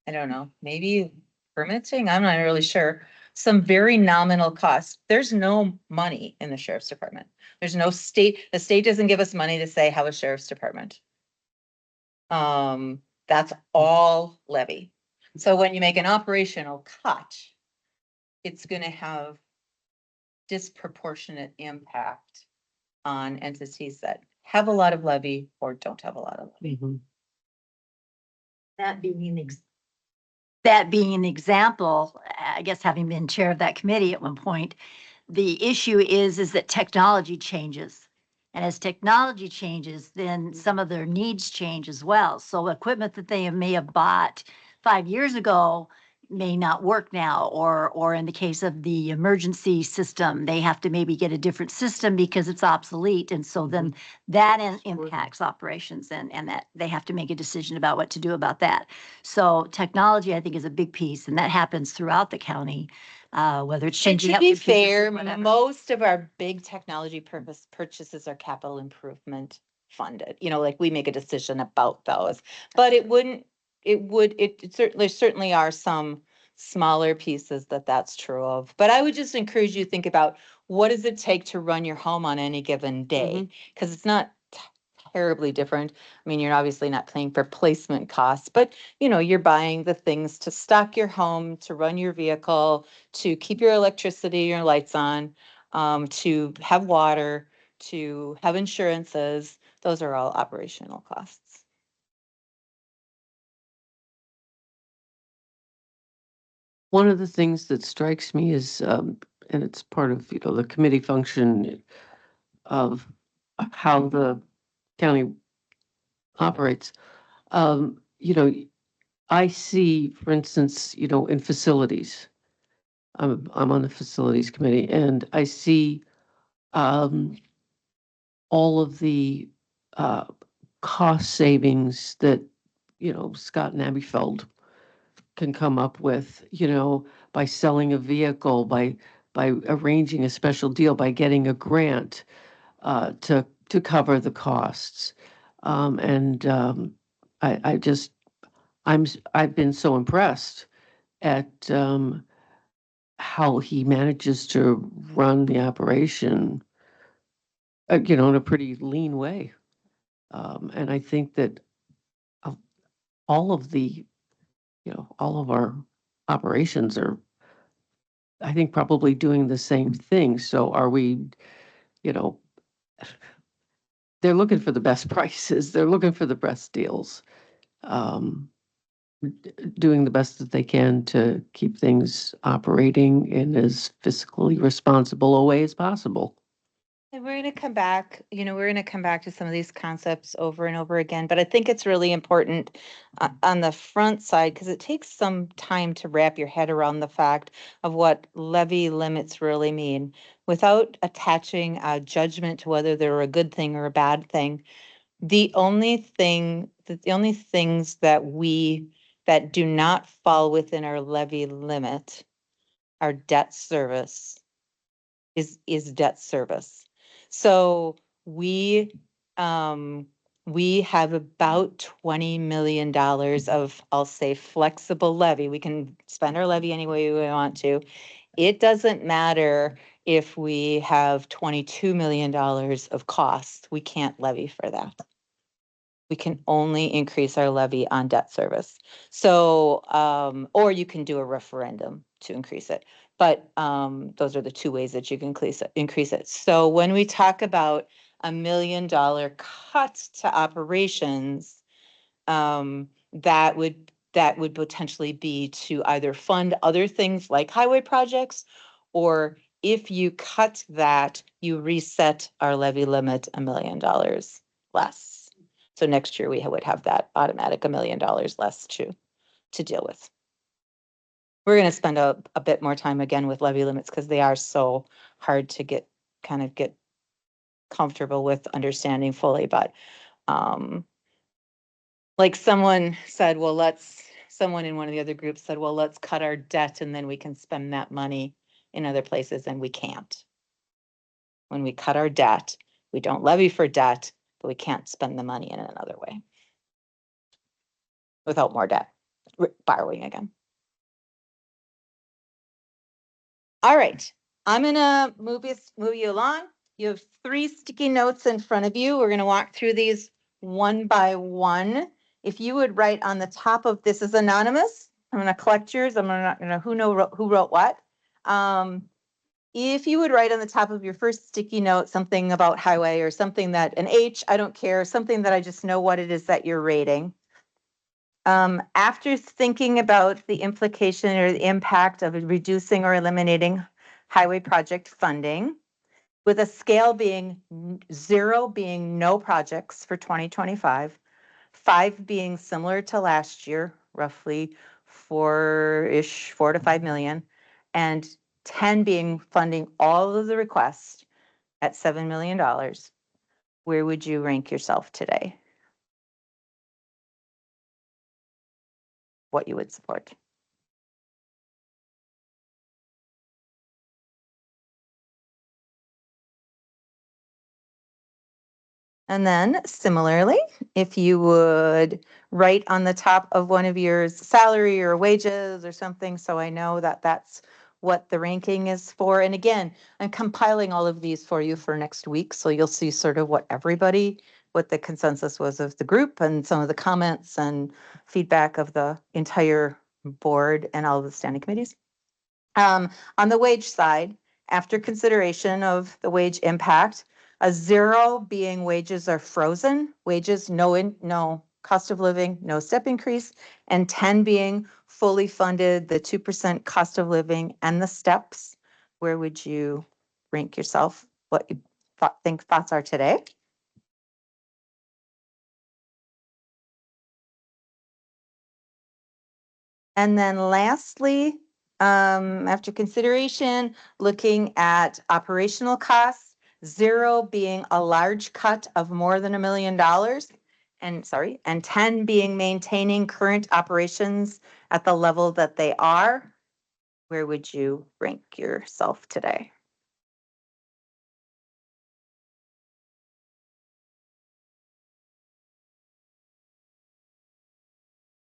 I don't know, maybe permitting, I'm not really sure, some very nominal costs. There's no money in the sheriff's department. There's no the state doesn't give us money to say have a sheriff's department. That's all levy. So when you make an operational cut, it's gonna have disproportionate impact on entities that have a lot of levy or don't have a lot of levy. Mhm. That being an example, I guess having been chair of that committee at one point, the issue is that technology changes. And as technology changes, then some of their needs change as well. So equipment that they may have bought 5 years ago may not work now, or in the case of the emergency system, they have to maybe get a different system because it's obsolete. And so then that impacts operations, and that they have to make a decision about what to do about that. So technology, I think, is a big piece, and that happens throughout the county, whether it's And changing to out be computers or fair, whatever. most of our big technology purchases are capital improvement funded, like we make a decision about those. But there certainly are some smaller pieces that's true of. But I would just encourage you to think about, what does it take to run your home on any given day? Because it's not terribly different. I mean, you're obviously not paying for placement costs, but you're buying the things to stock your home, to run your vehicle, to keep your electricity, your lights on, to have water, to have insurances. Those are all operational costs. One of the things that strikes me is, and it's part of, the committee function of how the county operates. I see, for instance, in facilities, I'm on the facilities committee, and I see, all of the, uh, cost savings that, Scott and Abby Feld can come up with, by selling a vehicle, by arranging a special deal, by getting a grant, to cover the costs. I just, I've been so impressed at, how he manages to run the operation, in a pretty lean way. And I think that, uh, all of the, all of our operations are, I think, probably doing the same thing. So are we, you know, they're looking for the best prices. They're looking for the best deals. um, doing the best that they can to keep things operating in as fiscally responsible a way as possible. And we're going to come back, we're going to come back to some of these concepts over and over again, but I think it's really important on the front side because it takes some time to wrap your head around the fact of what levy limits really mean without attaching a judgment to whether they're a good thing or a bad thing. The only things that do not fall within our levy limit are debt service is debt service. So we have about $20 million of, I'll say, flexible levy. We can spend our levy any way we want to. It doesn't matter if we have $22 million of costs. We can't levy for that. We can only increase our levy on debt service. So, or you can do a referendum to increase it. But those are the two ways that you can increase it. So when we talk about $1 million cut to operations, that would potentially be to either fund other things like highway projects, or if you cut that, you reset our levy limit $1 million less. So next year we would have that automatic $1 million less to deal with. We're going to spend a bit more time again with levy limits because they are so hard to get comfortable with understanding fully. But like someone said, someone in one of the other groups said, well, let's cut our debt and then we can spend that money in other places, and we can't. When we cut our debt, we don't levy for debt, but we can't spend the money in another way without more debt, borrowing again. All right, I'm gonna move you along. You have 3 sticky notes in front of you. We're gonna walk through these one by one. If you would write on the top of, this is anonymous. I'm gonna collect yours. I'm not gonna who wrote what. If you would write on the top of your first sticky note something about highway or something that an H, I don't care, something that I just know what it is that you're rating. After thinking about the implication or the impact of reducing or eliminating highway project funding, with a scale being 0 being no projects for 2025, 5 being similar to last year, roughly 4 to 5 million, and 10 being funding all of the requests at $7 million, where would you rank yourself today? What you would support? And then similarly, if you would write on the top of one of yours salary or wages or something, so I know that that's what the ranking is for. And again, I'm compiling all of these for you for next week, so you'll see sort of what the consensus was of the group and some of the comments and feedback of the entire board and all of the standing committees. On the wage side, after consideration of the wage impact, a 0 being wages are frozen, wages, no cost of living, no step increase, and 10 being fully funded, the 2% cost of living and the steps. Where would you rank yourself? What you think thoughts are today? And then lastly, after consideration, looking at operational costs, 0 being a large cut of more than $1 million, and 10 being maintaining current operations at the level that they are. Where would you rank yourself today?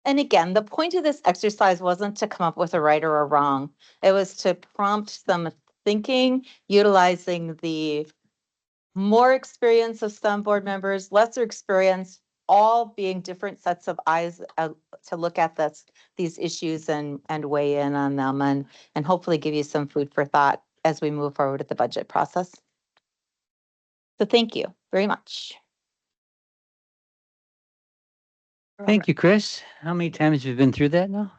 And again, the point of this exercise wasn't to come up with a right or a wrong. It was to prompt some thinking, utilizing the more experience of some board members, lesser experience, all being different sets of eyes to look at these issues and weigh in on them, and hopefully give you some food for thought as we move forward with the budget process. So thank you very much. Thank you, Chris. How many times have you been through that now?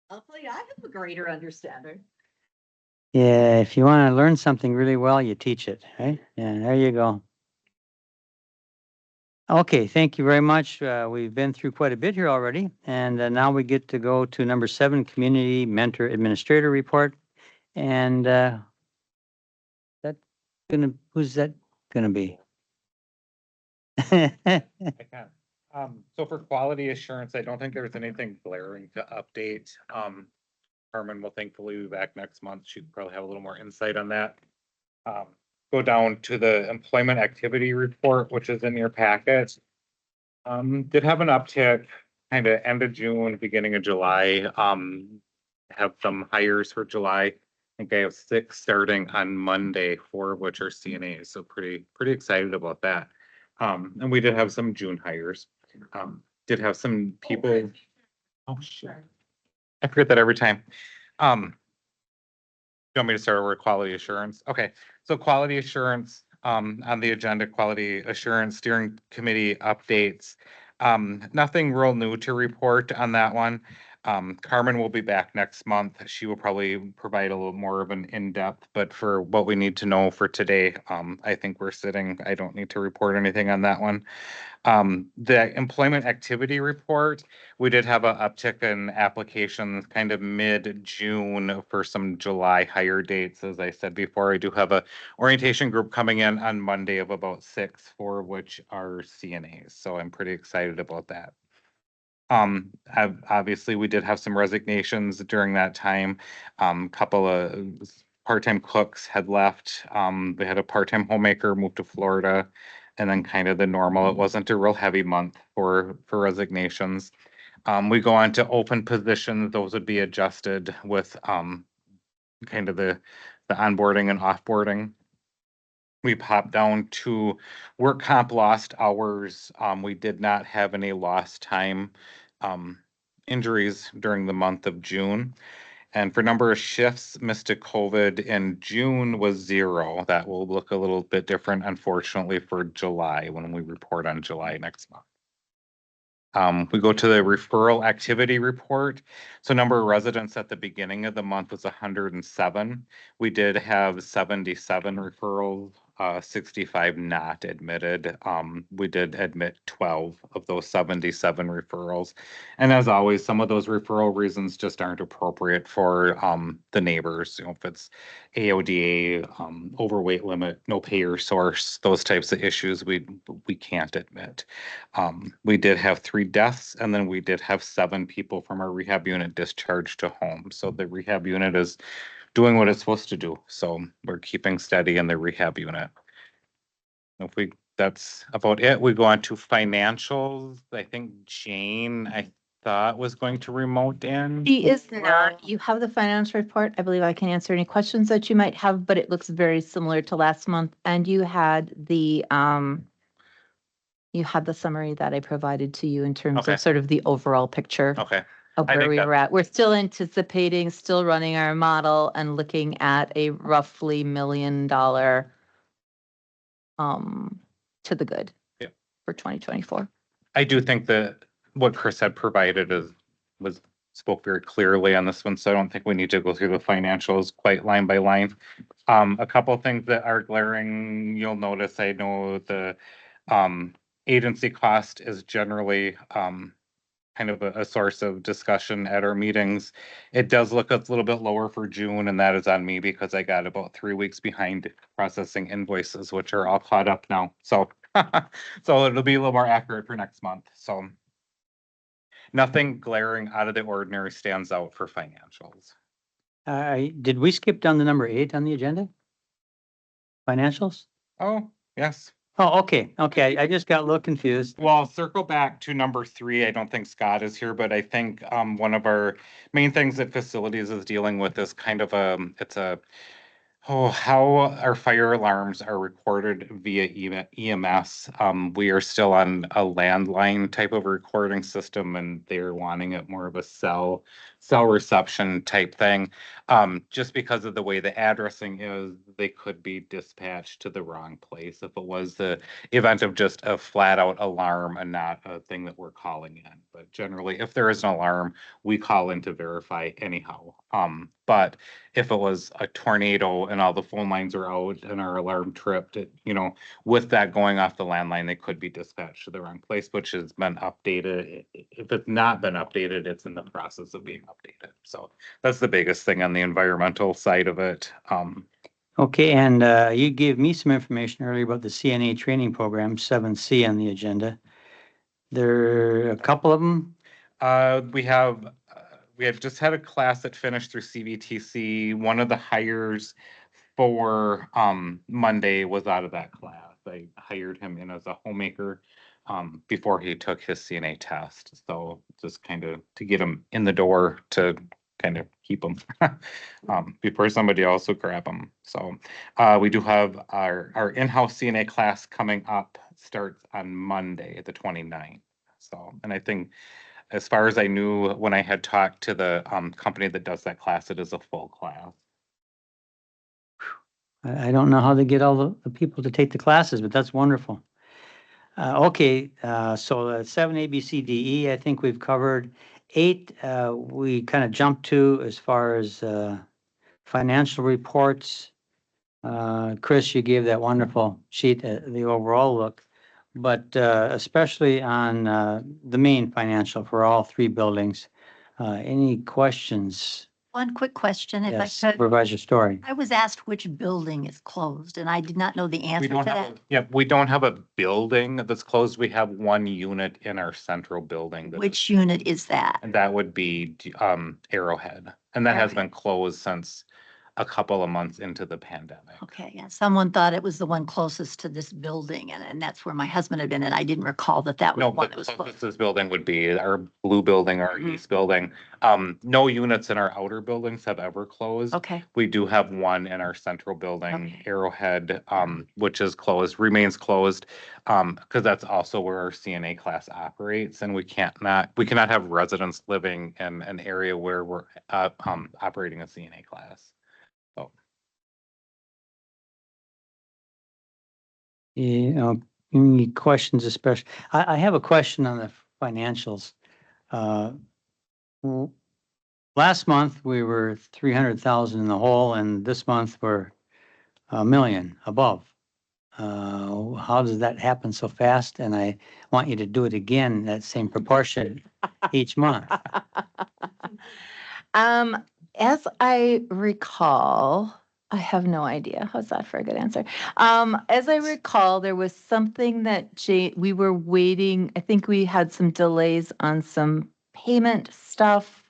Hopefully I have a greater understanding. Yeah, if you want to learn something really well, you teach it, right? Yeah, there you go. Okay, thank you very much. We've been through quite a bit here already, and now we get to go to number 7, Community Mentor Administrator Report. And who's that gonna be? I can. So for quality assurance, I don't think there's anything glaring to update. Carmen will thankfully be back next month. She could probably have a little more insight on that. Go down to the employment activity report, which is in your packet. Did have an uptick kind of end of June, beginning of July. Have some hires for July. I think I have 6 starting on Monday, 4 of which are CNAs. So pretty excited about that. And we did have some June hires. Did have some people. Oh, sure. I forget that every time. You want me to start over with quality assurance? Okay, so quality assurance, on the agenda, quality assurance steering committee updates. Nothing real new to report on that one. Carmen will be back next month. She will probably provide a little more of an in-depth, but for what we need to know for today, I think I don't need to report anything on that one. The employment activity report, we did have an uptick in applications kind of mid-June for some July hire dates. As I said before, I do have a orientation group coming in on Monday of about 6, 4 of which are CNAs. So I'm pretty excited about that. Obviously, we did have some resignations during that time. Couple of part-time cooks had left. They had a part-time homemaker move to Florida, and then kind of the normal. It wasn't a real heavy month for resignations. We go on to open positions. Those would be adjusted with kind of the onboarding and offboarding. We popped down to work comp lost hours. We did not have any lost time injuries during the month of June. And for number of shifts missed to COVID in June was 0. That will look a little bit different, unfortunately, for July when we report on July next month. We go to the referral activity report. So number of residents at the beginning of the month was 107. We did have 77 referrals, 65 not admitted. We did admit 12 of those 77 referrals. And as always, some of those referral reasons just aren't appropriate for the neighbors. You know, if it's AODA, overweight limit, no payer source, those types of issues, we can't admit. We did have 3 deaths, and then we did have 7 people from our rehab unit discharged to home. So the rehab unit is doing what it's supposed to do. So we're keeping steady in the rehab unit. That's about it. We go on to financials. I think Jane, I thought was going to remote in. She is not. You have the finance report. I believe I can answer any questions that you might have, but it looks very similar to last month. And you had the summary that I provided to you in terms Okay. of sort of the overall picture Okay. of I where think we that- were at. We're still anticipating, still running our model and looking at a roughly $1 million to the good. Yeah. For 2024. I do think that what Chris had provided spoke very clearly on this one, so I don't think we need to go through the financials quite line by line. A couple of things that are glaring, you'll notice, I know the agency cost is generally kind of a source of discussion at our meetings. It does look a little bit lower for June, and that is on me because I got about 3 weeks behind processing invoices, which are all caught up now. So, so it'll be a little more accurate for next month. So nothing glaring out of the ordinary stands out for financials. Did we skip down to number 8 on the agenda? Financials? Oh, yes. Oh, okay. I just got a little confused. Well, I'll circle back to number 3. I don't think Scott is here, but I think one of our main things that facilities is dealing with is kind of it's a Oh, how our fire alarms are recorded via EMS. We are still on a landline type of recording system, and they're wanting it more of a cell reception type thing. Just because of the way the addressing is, they could be dispatched to the wrong place if it was the event of just a flat out alarm and not a thing that we're calling in. But generally, if there is an alarm, we call in to verify anyhow. But if it was a tornado and all the phone lines are out and our alarm tripped, with that going off the landline, they could be dispatched to the wrong place, which has been updated. If it's not been updated, it's in the process of being updated. So that's the biggest thing on the environmental side of it. Okay, and you gave me some information earlier about the CNA training program, 7C on the agenda. There are a couple of them. We have just had a class that finished through CVTC. One of the hires for Monday was out of that class. I hired him in as a homemaker before he took his CNA test. So just kind of to get him in the door to kind of keep him before somebody else would grab him. So we do have our in-house CNA class coming up, starts on Monday, the 29th. So, and I think as far as I knew when I had talked to the company that does that class, it is a full class. I don't know how they get all the people to take the classes, but that's wonderful. Okay, so 7 A, B, C, D, E, I think we've covered. 8, we kind of jumped to as far as financial reports. Chris, you gave that wonderful sheet, the overall look, but especially on the main financial for all 3 buildings. Any questions? One quick question, if I Yes, could. Supervisor Story. I was asked which building is closed, and I did not know the We answer to don't that. we don't have a building that's closed. We have one unit in our central building. Which unit is that? And that would be Arrowhead. And that has Arrowhead. been closed since a couple of months into the pandemic. Okay, yeah, someone thought it was the one closest to this building, and that's where my husband had been, and I didn't recall that that was No, the one the that was closed. closest this building would be our blue building, our Mhm. east building. No units in our outer buildings have ever closed. Okay, We do have one in our central building, Okay. Arrowhead, which is closed, remains closed, because that's also where our CNA class operates, and we cannot have residents living in an area where we're operating a CNA class. So Any questions, especially? I have a question on the financials. W- Last month, we were 300,000 in the hole, and this month we're 1 million above. How does that happen so fast? And I want you to do it again, that same proportion each month. As I recall, I have no idea. How's that for a good answer? As I recall, there was something that we were waiting. I think we had some delays on some payment stuff.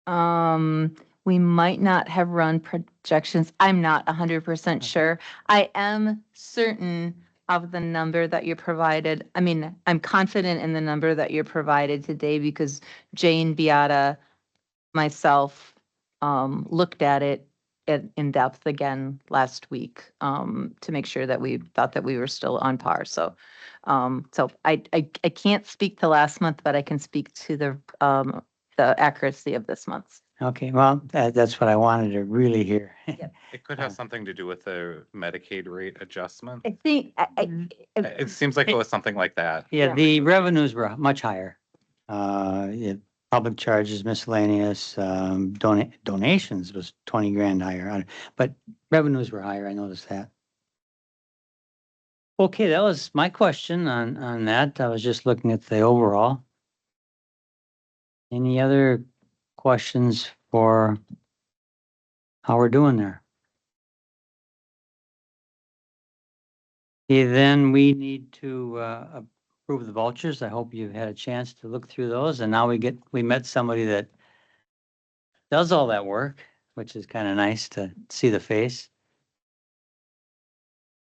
We might not have run projections. I'm not 100% sure. I am certain of the number that you provided. I mean, I'm confident in the number that you provided today because Jane Beata, myself, looked at it in depth again last week, to make sure that we thought that we were still on par. So, I can't speak to last month, but I can speak to the accuracy of this month's. Okay, well, that's what I wanted to really hear. it could have something to do with the Medicaid rate adjustment. I think, It seems like it was something like that. Yeah, the revenues were much higher. Yeah, public charges, miscellaneous, donations was 20 grand higher, but revenues were higher. I noticed that. Okay, that was my question on that. I was just looking at the overall. Any other questions for how we're doing there? Okay, then we need to approve the vouchers. I hope you've had a chance to look through those, and now we met somebody that does all that work, which is kind of nice to see the face.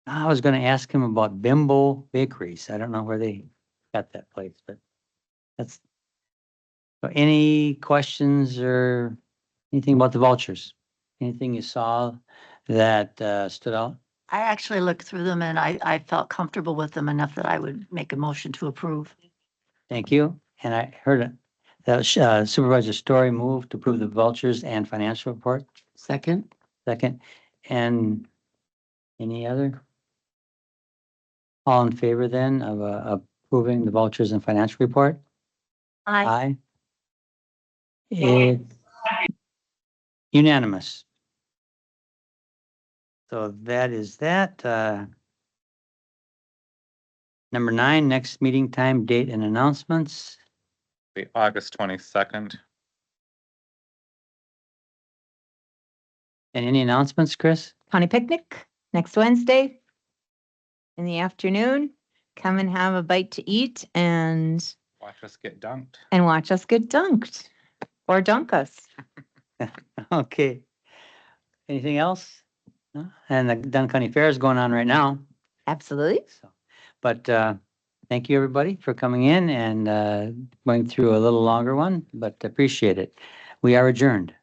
I was going to ask him about Bimbo Bakeries. I don't know where they got that place, but that's. So any questions or anything about the vouchers? Anything you saw that stood out? I actually looked through them and I felt comfortable with them enough that I would make a motion to approve. Thank you. And I heard it. That was, Supervisor Story moved to approve the vouchers and financial report. Second, Second. And any other? All in favor then of approving the vouchers and financial report? Aye. It's unanimous. So that is that. Number 9, next meeting time, date and announcements. The August 22nd. And any announcements, Chris? County picnic next Wednesday in the afternoon. Come and have a bite to eat and Watch us get dunked. watch us get dunked or dunk us. Okay. Anything else? No? And the Dunn County Fair is going on right now. Absolutely. So, but thank you, everybody, for coming in and going through a little longer one, but appreciate it. We are adjourned.